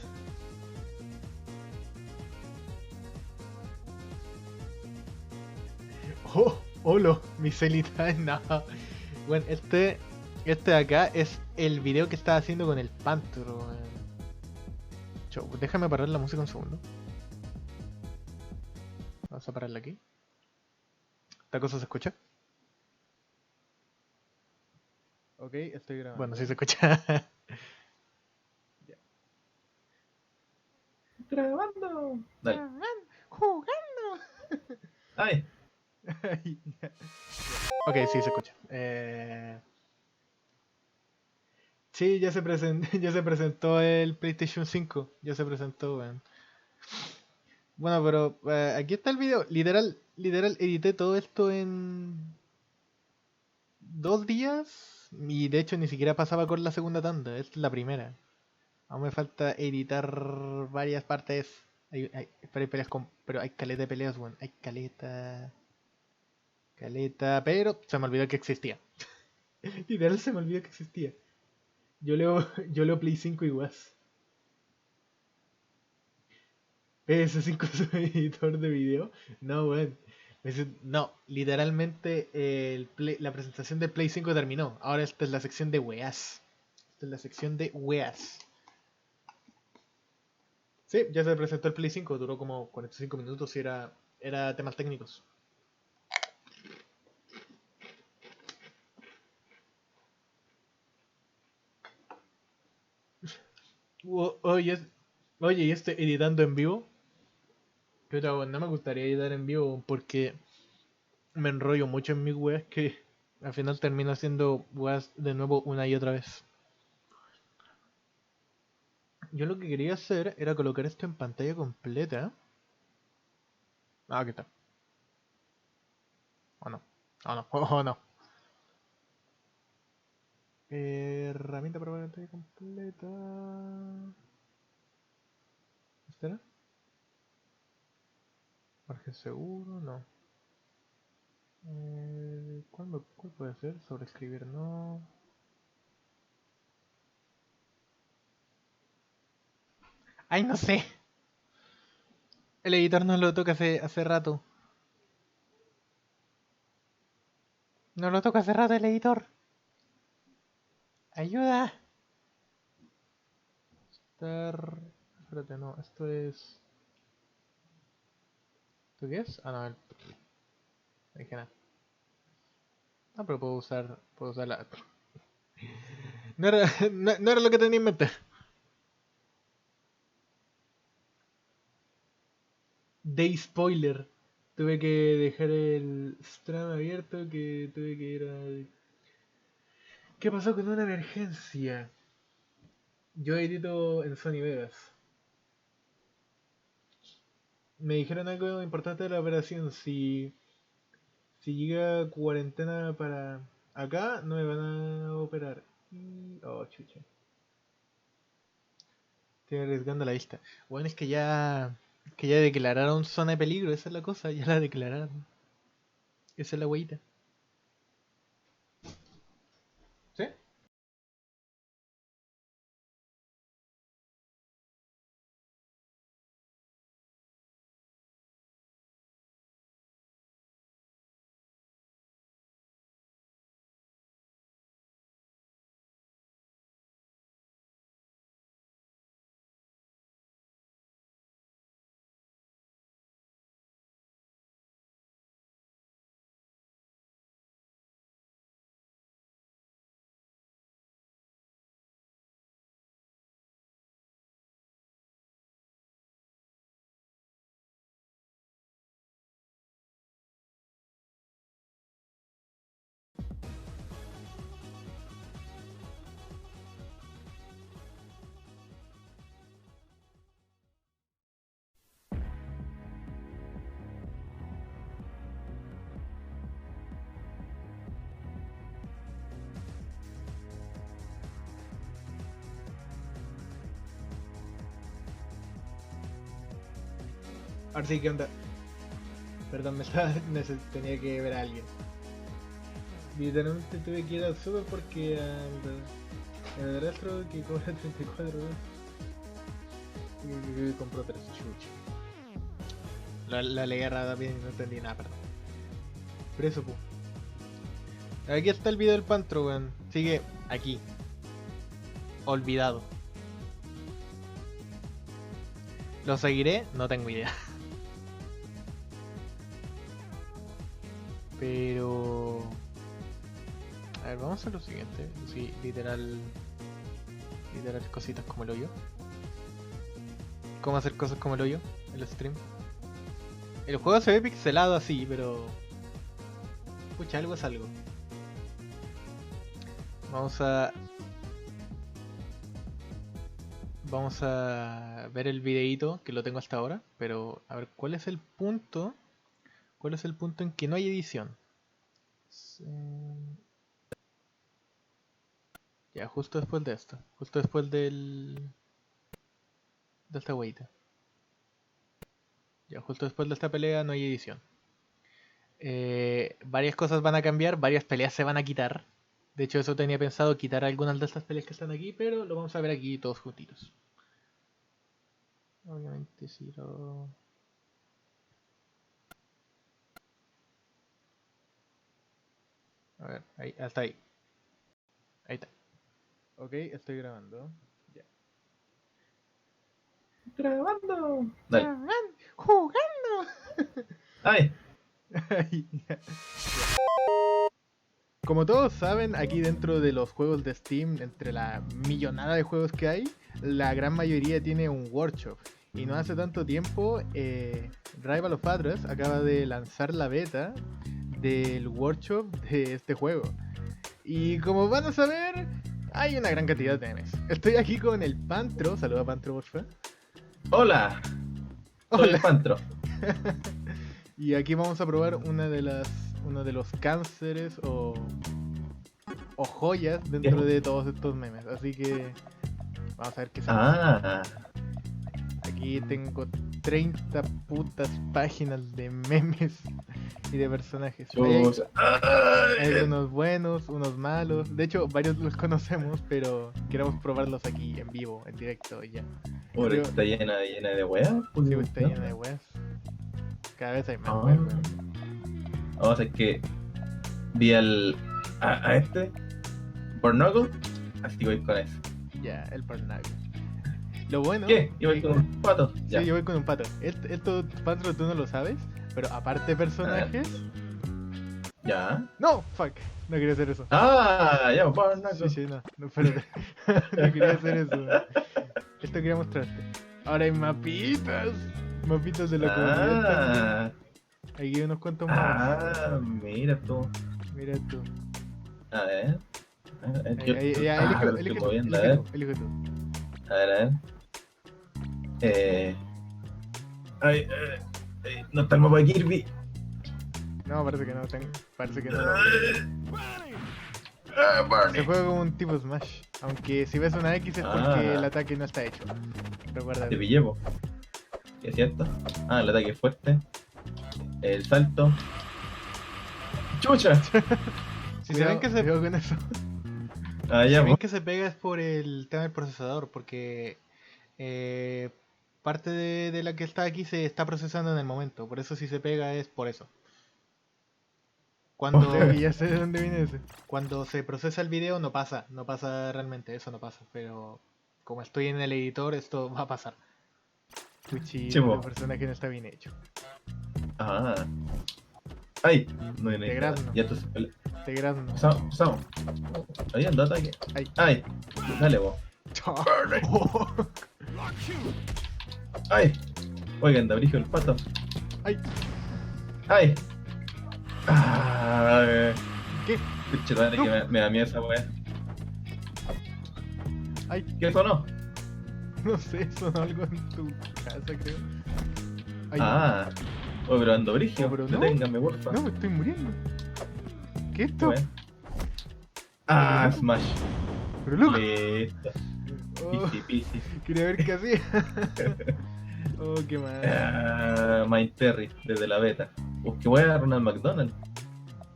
Oh, hola, mi celita, no. Bueno, Este de acá es el video que estaba haciendo con el Pantro, weón. Chau, déjame parar la música un segundo. Vamos a pararla aquí. ¿Esta cosa se escucha? Ok, estoy grabando. Bueno, sí se escucha. ¡Grabando! Dale. Jugando. ¡Ay! Ay, ya. Ok, sí se escucha. Sí, ya ya se presentó el PlayStation 5. Ya se presentó, weón. Bueno, pero aquí está el video. Literal, edité todo esto en 2 días. Y de hecho ni siquiera pasaba con la segunda tanda. Esta es la primera. Aún me falta editar varias partes. Pero hay peleas pero hay caleta de peleas, weón. Hay caleta. Caleta. Pero se me olvidó que existía. Literal se me olvidó que existía. Yo leo Play 5 y weas. PS5 es un editor de video. No, weón. No, literalmente la presentación de Play 5 terminó. Ahora esta es la sección de weas. Esta es la sección de weas. Sí, ya se presentó el Play 5. Duró como 45 minutos y era temas técnicos. Oye, oye, ¿y este editando en vivo? Pero no me gustaría editar en vivo porque me enrollo mucho en mis weas que al final termino haciendo weas de nuevo una y otra vez. Yo lo que quería hacer era colocar esto en pantalla completa. Ah, ¿qué tal? ¿O no? ¿O no? ¿O no? Herramienta para pantalla completa. ¿Este no? Margen seguro, no. ¿Cuál puede ser? Sobreescribir, no. ¡Ay, no sé! El editor no lo toca hace rato. No lo toca hace rato el editor. ¡Ayuda! Espérate, no, esto es... ¿Esto qué es? Ah, no, no dije nada. No, pero puedo usar la... No era, no era lo que tenía en mente. Day spoiler. Tuve que dejar el stream abierto, que tuve que ir a... ¿Qué pasó con una emergencia? Yo edito en Sony Vegas. Me dijeron algo importante de la operación. Si llega cuarentena para acá, no me van a operar. Oh, chucha. Estoy arriesgando la vista. Bueno, es que ya declararon zona de peligro, esa es la cosa, ya la declararon. Esa es la hueita. ¿Sí? Ahora sí, ¿qué onda? Perdón, tenía que ver a alguien. Literalmente tuve que ir al super porque el retro que cobra 34 euros y compró 3 chuchos. La leí rápido y no entendí nada, perdón. Pero eso, pues. Aquí está el video del Pantro, weón. sigue aquí. Olvidado. ¿Lo seguiré? No tengo idea. Pero... A ver, vamos a hacer lo siguiente. Sí, literal cositas como el hoyo. ¿Cómo hacer cosas como el hoyo? El stream. El juego se ve pixelado así, pero... Pucha, algo es algo. Vamos a ver el videíto que lo tengo hasta ahora, pero a ver, ¿cuál es el punto? ¿Cuál es el punto en que no hay edición? Ya, justo después de esto. Justo después de esta hueita. Ya, justo después de esta pelea no hay edición. Varias cosas van a cambiar, varias peleas se van a quitar. De hecho, eso tenía pensado, quitar algunas de estas peleas que están aquí, pero lo vamos a ver aquí todos juntitos. Obviamente si lo... A ver, ahí, hasta ahí. Ahí está. Ok, estoy grabando. Ya. Grabando. Dale. ¡Jugando! ¡Ay! Ahí, ya. Como todos saben, aquí dentro de los juegos de Steam, entre la millonada de juegos que hay, la gran mayoría tiene un workshop. Y no hace tanto tiempo, Rival of Atlas acaba de lanzar la beta del workshop de este juego. Y como van a saber, hay una gran cantidad de memes. Estoy aquí con el Pantro. Saluda Pantro, porfa. ¡Hola! Soy el Pantro. Y aquí vamos a probar uno de los cánceres o joyas dentro de todos estos memes. Así que vamos a ver qué sale. Ah, Aquí tengo 30 putas páginas de memes y de personajes. chus. Hay algunos buenos, unos malos. De hecho, varios los conocemos, pero queremos probarlos aquí en vivo, en directo y ya. Pobre, Yo- está llena de weas. Sí, pues, está lleno de weas. Cada vez hay más Ah. weas, weón. Vamos a ver que vi a este por Knuckle, así que voy con ese. Ya, el pornago. Lo bueno. ¿Qué? Yo voy que- con un pato. Ya. Sí, yo voy con un pato. Esto, Patro, tú no lo sabes, pero aparte de personajes. Ya. ¡No! Fuck. No quería hacer eso. Ah, ya, por Knuckle. Sí, no, espérate. No quería hacer eso. Esto quería mostrarte. Ahora hay mapitas. Mapitas de lo que Ah, Aquí hay unos cuantos más. ah, mira tú. Mira tú. A ver. Ya, lo elige estoy tú, moviendo, a elige ver. tú, elige tú. A ver, a ver. Ay, no está el mapa de Kirby. No, parece que no. Parece que no. Se Barney. juega como un tipo Smash. Aunque si ves una X es porque Ah. el ataque no está hecho. Recuerda. Te pillé, po. ¿Qué es cierto? Ah, el ataque fuerte. El salto. ¡Chucha! Si se ven que se cuidado con eso. Ah, Si ya, ven po. que se pega es por el tema del procesador, porque parte de la que está aquí se está procesando en el momento. Por eso si se pega es por eso. Cuando, ya sé de dónde viene ese. Cuando se procesa el video no pasa realmente, eso no pasa. Pero como estoy en el editor, esto va a pasar. Puchi, Sí, po. el personaje no está bien hecho. Ah. ¡Ay! No hay De nada. grano. Ya tú se Te grano. Pasamos. Ahí anda ataque. Ay. ¡Ay! Dale, vos. ¡Ay! Oigan, anda brillo el pato. Ay. ¡Ay! ¡Ah! ¿Qué? Escucha, que me da miedo esa wea. Ay, ¿Qué sonó? no sé, sonó algo en tu casa, creo. Ay, Ah. Oh, pero ando brillo. Oh, pero no. Deténgame, porfa. no, me estoy muriendo. ¿Qué es esto? Wea. Ah, Smash. Pero loco. Listo. Oh, Easy peasy. quería ver qué hacía. Oh, qué mal. Ah, Mine Terry, desde la beta. Que voy a Ronald McDonald.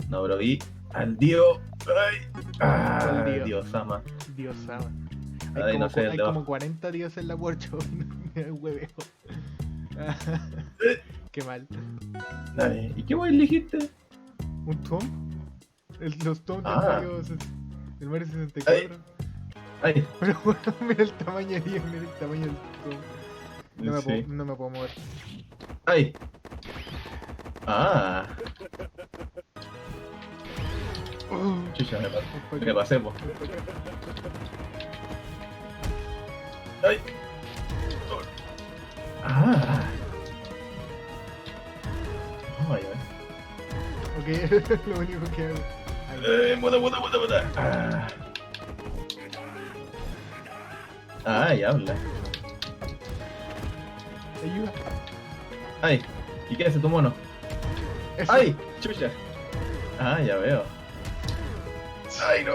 No, pero vi al Dio. Ay. Ah, ¿Cuál Dio? Dios ama. Dios ama. Ay, Hay, como, no sé, el hay de como abajo. 40 dioses en la workshop. Me hueveo. Qué mal. Ay, ¿y qué wey elegiste? ¿Un Tom? Los Tom Ah. tienen El Mario 64. Ay, Pero bueno, mira el tamaño de Dios, mira el tamaño del todo. sí. No me puedo mover. Ay. Ah, chucha, me pasé, po. Ay. Ah. Ay, ay. Ok, lo único que hago. Ahí. Muda. Ay, habla. Ayuda. Ay, ¿y qué hace tu mono? Eso. ¡Ay! ¡Chucha! Ah, ya veo. ¡Ay, no!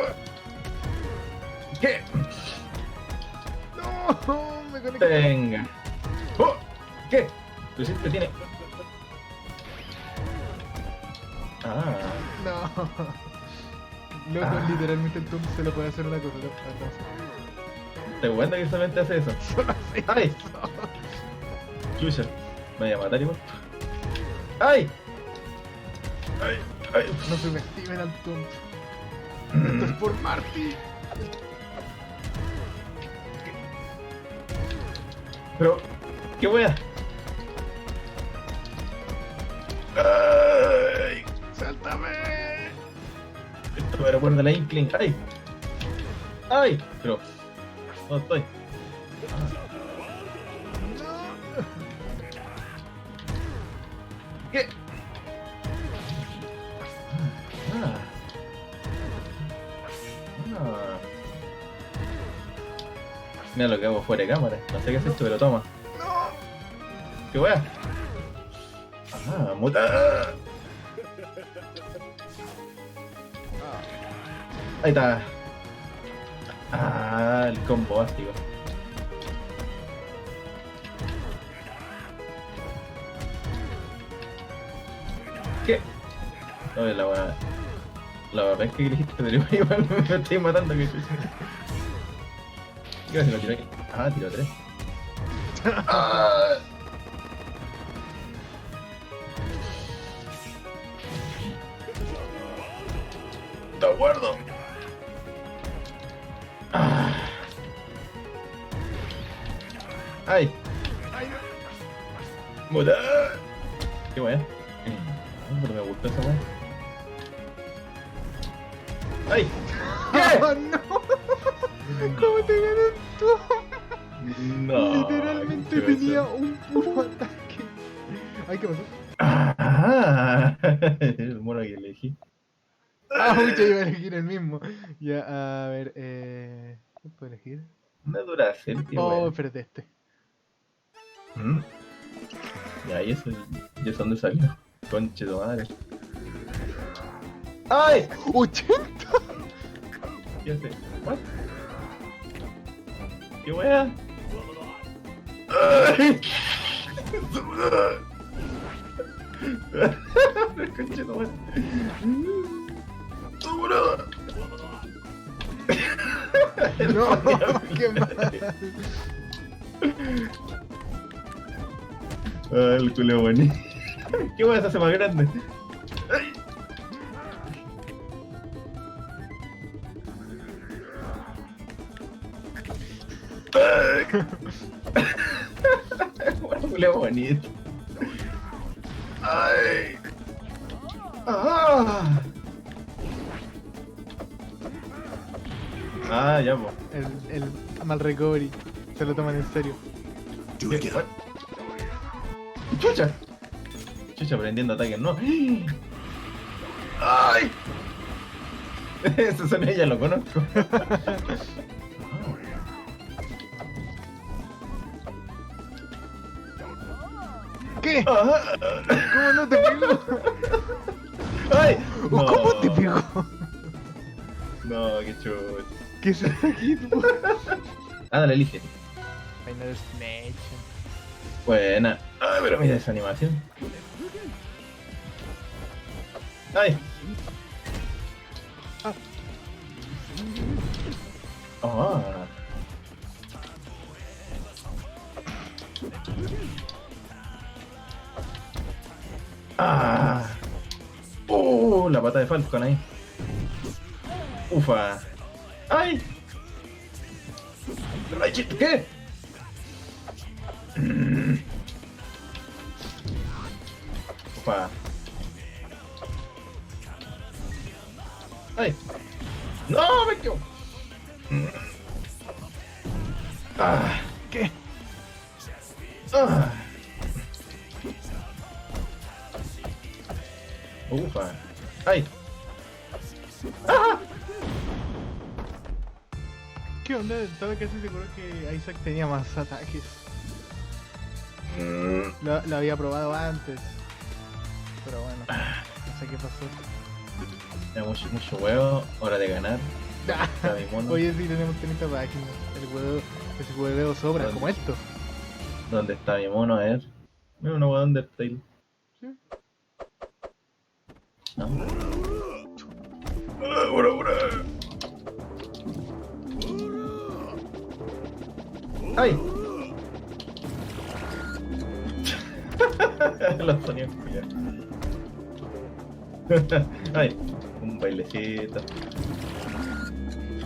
¿Qué? No, me conecté. Venga. ¡Oh! ¿Qué? Pero si este tiene. Ah. No. Loco, Ah. literalmente el Tom se lo puede hacer una cosa. ¿Te cuenta que solamente hace eso? Solo hace ¡Ay! eso. Chucha. Me voy a matar igual. ¡Ay! ¡Ay! ¡Ay! No subestimen al Tom. Esto es por Marty. Pero, ¿qué wea? ¡Ay! ¡Sáltame! Esto me recuerda a la Inkling. ¡Ay! ¡Ay! Pero, ¿dónde estoy? ¿Qué? Ah. Ah. Mira lo que hago fuera de cámara. No sé qué has hecho, pero toma. ¡No! ¿Qué wea? Ah, muta. Ahí está. Ah, el combo básico. ¿Qué? Oye, la wea. La wea es que dijiste, pero igual me estoy matando. ¿Qué haces? ¿Lo tiró aquí? Ah, tiró 3. Ah. ¡De acuerdo! Ah. ¡Ay! ¡Ay, no! ¡Muta! ¿Qué wea? Pero me gustó esa wea. ¡Ay! ¡Oh, no! ¿Cómo te gané tú? No. Literalmente ¿qué tenía pasó? un puro ataque. Ay, ¿qué pasó? Ah, el mono que elegí. Ah, mucho iba a elegir el mismo. Ya, a ver, ¿qué puedo elegir? Una Duracell, tío. Oh, espérate, este. Ya, y eso, ¿y eso dónde salió? Conche tu madre. ¡Ay! ¡80! ¿Qué hace? ¿What? ¿Qué wea? ¡Ay! Conche tu madre. No, qué mal. Ah, el culo bonito. ¿Qué wea se hace más grande? ¡Ay! Culo bonito. ¡Ay! ¡Ah! Ah, ya, po. El mal recovery. Se lo toman en serio. ¿Qué? What? ¡Chucha! Chucha, aprendiendo ataques, no. ¡Ay! Ese sonido ya lo conozco. ¿Qué? Ah. ¿Cómo no te pegó? ¡Ay! ¿Cómo te pegó? No, qué chulo. ¿Qué es esta hit? Ah, dale, elige. Final Destination. Buena. Ay, pero mira esa animación. ¡Ay! Ah. Ah. La pata de Falcon ahí. Ufa. ¡Ay! ¿Qué? Opa. ¡Ay! ¡No! ¡Me quedo! ¡Ah! ¿Qué? ¡Ah! Ufa. ¡Ay! ¡Ah! ¿Qué onda? Estaba casi seguro que Isaac tenía más ataques. Lo había probado antes. Pero bueno, no sé qué pasó. Ya mucho huevo, hora de ganar. Está mi mono. Oye, sí, tenemos 30 páginas. Ese hueveo sobra, ¿Dónde? como esto. ¿Dónde está mi mono? A ver. Mira una hueá de Undertale. Sí. No. ¡Ura! ¡Ay! Los sonidos culiados. ¡Ay! Un bailecito.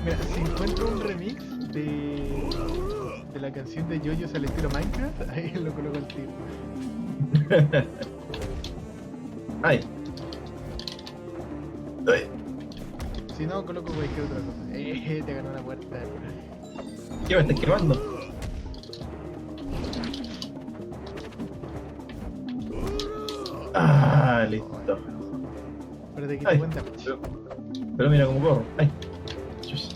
Mira, si encuentro un remix de la canción de JoJo's al estilo Minecraft, ahí lo coloco al tiro. ¡Ay! ¡Ay! Si no, coloco cualquier otra cosa. Te ganó la puerta. ¿Qué me estás quemando? Ah, listo. Espérate que te Ay, cuenta. pero mira cómo corro. Ay. Chus.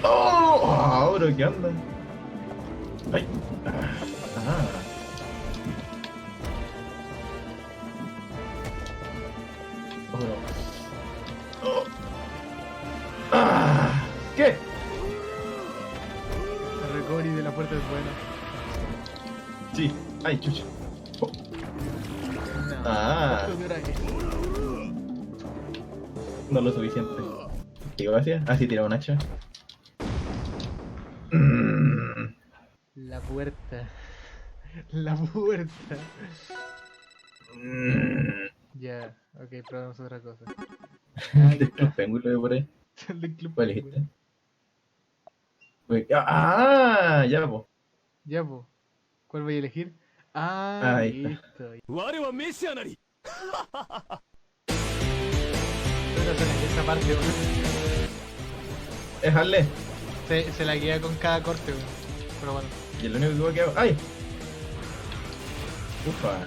Oh, bro, ¿qué onda? Ay. Ah. Oh, bro. Oh. Ah. ¿Qué? El recovery de la puerta es bueno. Sí. Ay, chucha. Oh. No, Ah. ¿cuánto dura esto? No lo suficiente. ¿Qué gracias? Ah, sí, tira un hacha. Mm. La puerta. La puerta. Mm. Ya, ok, probamos otra cosa. Ahí Del club está. Penguin lo veo por ahí. El del club. ¿Cuál elegiste? Ah, ya, po. Ya, po. ¿Cuál voy a elegir? Ah, Ahí está. listo. Pero esa parte, weón. Es Harley. Se la guía con cada corte, weón. Pero bueno. Y el único que hago. ¡Ay! Ufa.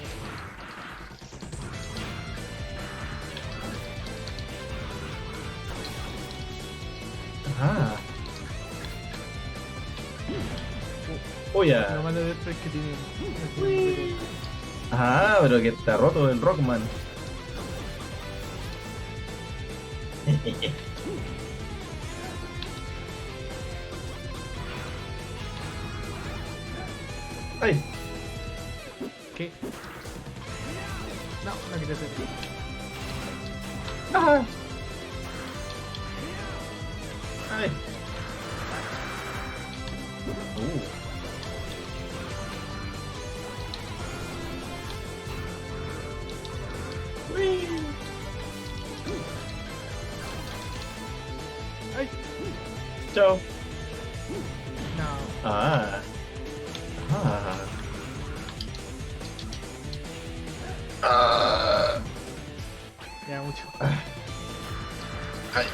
Ah. Lo Ya. malo de esto es que tiene. Ah, pero que está roto el Rockman. ¡Ay! ¿Qué? No, no quería hacer. ¡Ah! ¡Ay! Uy. ¡Ay! Chao. No. Ah. Ah. Ah. Ya mucho. Ay.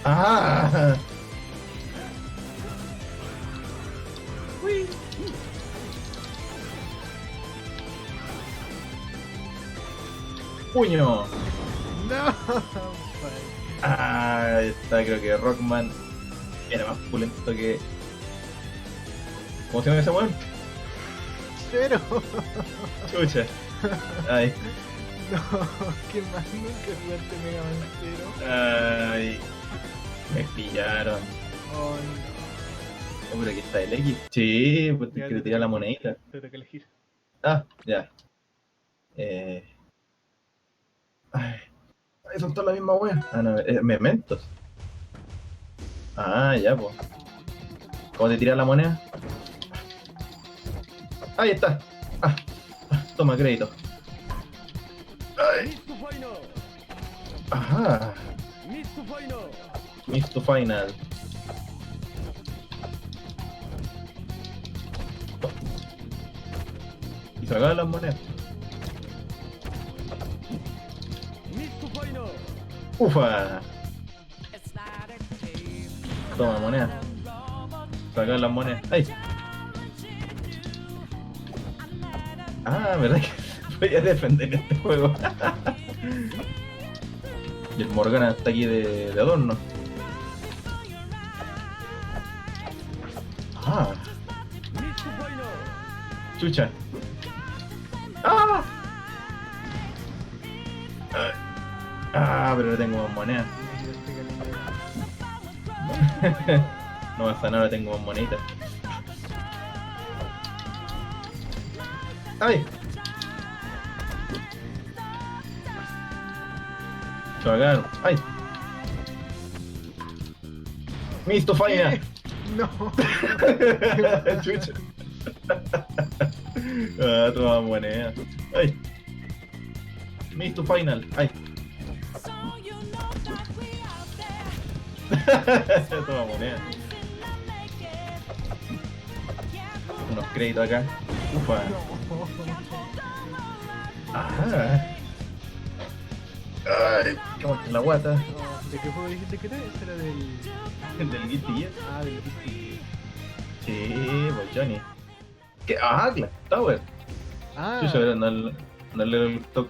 Ah. Uy. Puño. No. Ah, está, creo que Rockman era más pulento que. ¿Cómo se llama ese weón? Cero. Chucha. Ay. No, qué más nunca jugaste Mega Man Zero. Ay. Me pillaron. Oh Oh, pero aquí está el X. Sí, pues Ya, te quiero tirar la monedita. no, te toca elegir. Ah, ya. Ay, son todas la misma wea. Ah, no, mementos. Ah, ya, pues. ¿Cómo te tiras la moneda? Ahí está. Toma crédito. Ay. Ajá. Miss to final. Y sacaba las monedas. Ufa. Toma moneda. Sacar las monedas. ¡Ay! Ah, verdad que voy a defender este juego. Y el Morgana está aquí de adorno. Ah. Chucha. Ah. Ah, pero no tengo más monedas. No pasa nada, tengo más moneditas. ¡Ay! Chocaron. ¡Ay! ¡Misto Faina! No. Chucha. Ah, toma moneda. ¡Ay! Misto Final. ¡Ay! Toma moneda. Unos créditos acá. Ufa. Ah. Ay, como que la guata. ¿De qué juego dijiste que era? Ese era Del Guilty Gear. Ah, del Guilty. Sí, pues Johnny. ¿Qué? Ah, Clock Tower. Ah, Yo era no el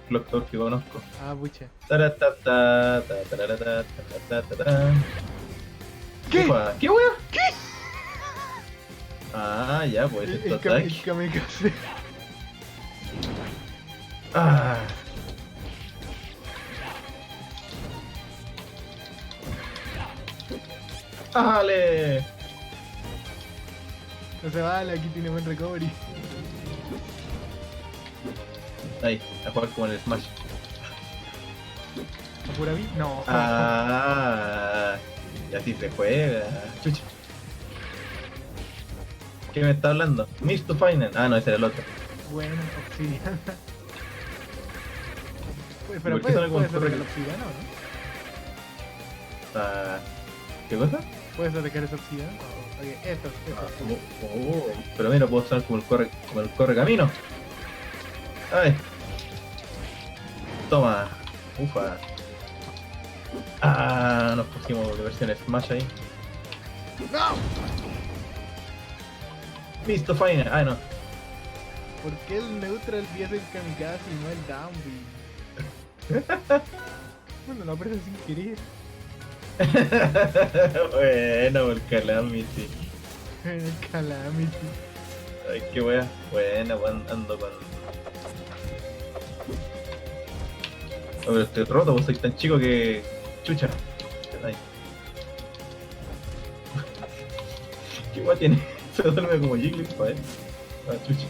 Clock Tower que conozco. pucha. Taratata, tatarata, taratata. ¿Qué? Ufa, ¿qué wea? ¿Qué? Ah, ya, pues El esto ataque. kamikaze. Ah. ¡Ale! No se vale, aquí tiene buen recovery. Ahí, a jugar como en el Smash. ¿A pura vida? No. Ah, y así se juega. Chucha. ¿Qué me está hablando? Mist to Final. Ah, no, ese era el otro. Bueno, obsidiana. Pues, ¿Por pero qué puede sale con ser corre- la obsidiana, ¿o no? Ah, ¿qué cosa? ¿Puedes atacar esa obsidiana? Ok, esto. Pero mira, puedo usar como el corre camino. Ay. Toma. Ufa. Ah, nos pusimos de versión Smash ahí. ¡No! Listo, Final. Ah, no. ¿Por qué el neutral es el kamikaze y no el downbeat? Bueno, lo aprecio sin querer. Bueno, el Calamity. El Calamity. Ay, qué wea. Bueno, ando con. Oh, pero estoy roto, pues soy tan chico que. Chucha. Ay. ¿Qué wea tiene? Se duerme como Jigglypuff, Ah, chucha.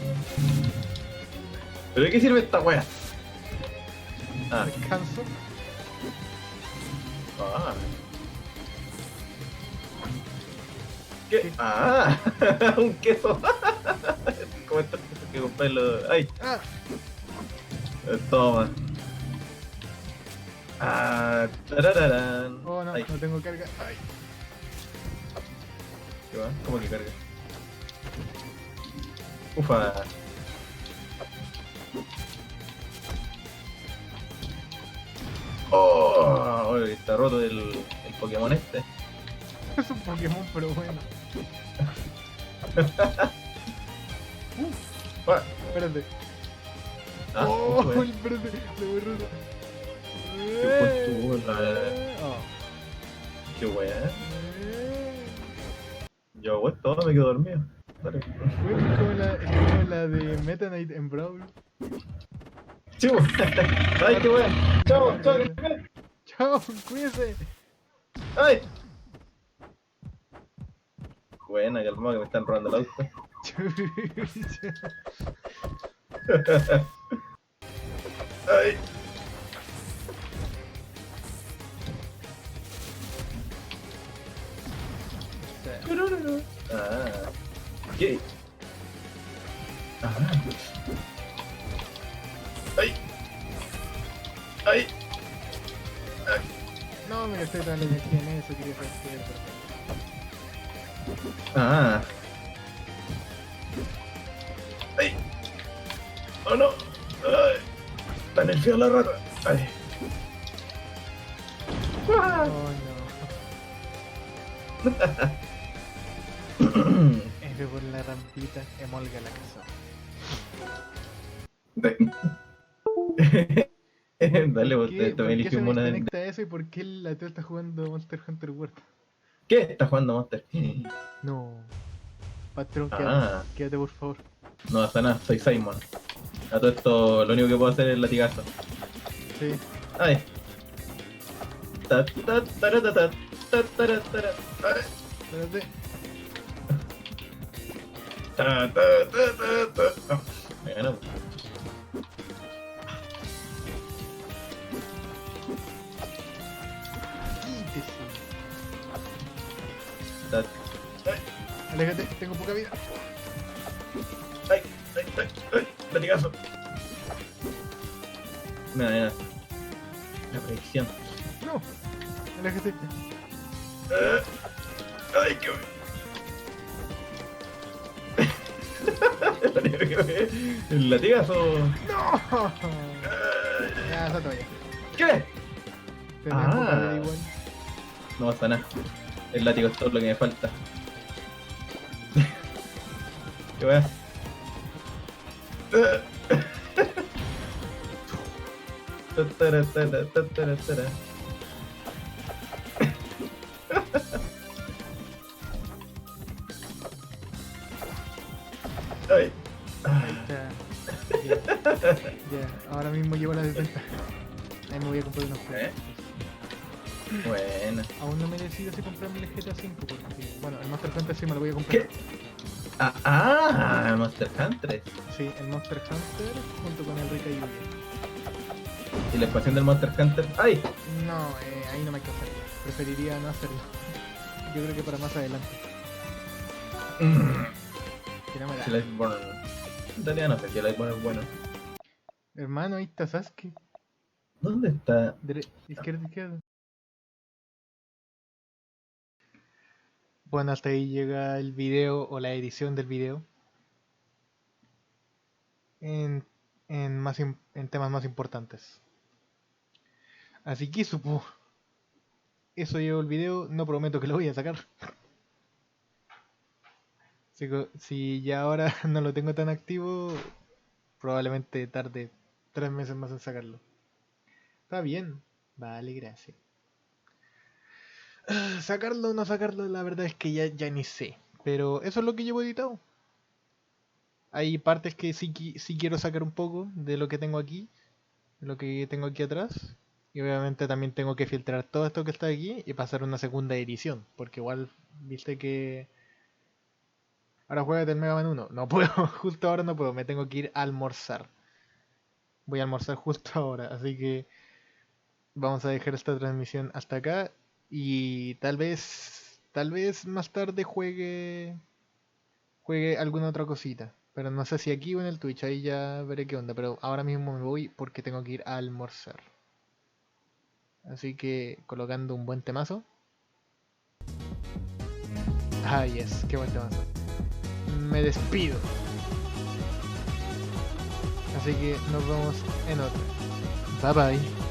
¿Pero de qué sirve esta wea? Ah, Descanso. ah. ¿Qué? Ah, un queso. Como estos quesos que compré en los. ¡Ay! Ah, Toma. Ah, tarararán. oh no, Ay, no tengo carga. Ay. ¿qué va? ¿Cómo que carga? Ufa. Oh, está roto el Pokémon este. Es un Pokémon, pero bueno. Ah, Espérate. ah, Oh, ¿qué fue? espérate, lo voy roto. Qué punto, Oh. Qué wea. Yo hago esto, me quedo dormido. Dale. Bueno, es como la de Meta Knight en Brawl. Sí, wea. Ay, qué wea. Chao, chao. Chao, cuídese. Ay. Buena, calmado que me están robando el auto. Ay. Ah. ¿Qué? Ah. Ay. No, me gasté toda la energía en eso, quería saber qué era. Ah. ¡Ay! ¡Oh no! ¡Ay! Está nerfeada la rata. ¡Ay! ¡Ah! Oh no. F por la rampita, emolga la casa. Dale, vos ¿Por también qué elegí se un me mono de... desconecta eso y por qué la tía está jugando Monster Hunter World? ¿Qué? ¿Estás jugando Monster? No. Patrón, Ah. quédate por favor. No pasa nada, soy Simon. A todo esto, lo único que puedo hacer es latigazo. Sí. ¡Ay! Ta, ta, tara, ta, ta, ta, tara, tara. ¡Ay! Espérate. Ta, ta, ta, ta, ta. Ah, me ganó. Quítese. Ta, ay, Aléjate, tengo poca vida. ay, ay, ay, ay, latigazo. Mira, mira. La predicción. No. Aléjate. Ay, qué el latigazo. No. Ya, salto ya. ¿Qué? Tenía poca vida igual. No pasa nada. El látigo es todo lo que me falta. ¿Qué wea? Tatara, tara, tatara, tara. Ay. Ahí está. Ya, ahora mismo llevo la desventaja. Ahí me voy a comprar unos juegos. Bueno. Aún no me decido si comprarme el GTA V porque, bueno, el Monster Hunter sí me lo voy a comprar. ¿Qué? Monster Hunter. Sí, el Monster Hunter junto con el Rika y Yuya. ¿Y la expansión del Monster Hunter? ¡Ay! No, ahí no me alcanzaría. Preferiría no hacerlo. Yo creo que para más adelante. Que no me da. Si Lightborn. En realidad no sé si Lightborn es bueno. Hermano, ahí está Sasuke. ¿Dónde está? Izquierda, izquierda. Bueno, hasta ahí llega el video o la edición del video. En en temas más importantes. Así que eso llevo el video, no prometo que lo voy a sacar. Si ya ahora no lo tengo tan activo, probablemente tarde 3 meses más en sacarlo. Está bien, vale, gracias. Sacarlo o no sacarlo, la verdad es que ya ni sé. Pero eso es lo que llevo editado. Hay partes que sí quiero sacar un poco de lo que tengo aquí, de lo que tengo aquí atrás. Y obviamente también tengo que filtrar todo esto que está aquí y pasar una segunda edición. Porque igual, viste que... Ahora juega el Mega Man 1. No puedo, justo ahora no puedo, me tengo que ir a almorzar. Voy a almorzar justo ahora, así que vamos a dejar esta transmisión hasta acá. Y tal vez más tarde juegue alguna otra cosita. Pero no sé si aquí o en el Twitch, ahí ya veré qué onda. Pero ahora mismo me voy porque tengo que ir a almorzar. Así que colocando un buen temazo. Ah, yes, qué buen temazo. Me despido. Así que nos vemos en otra. Bye bye.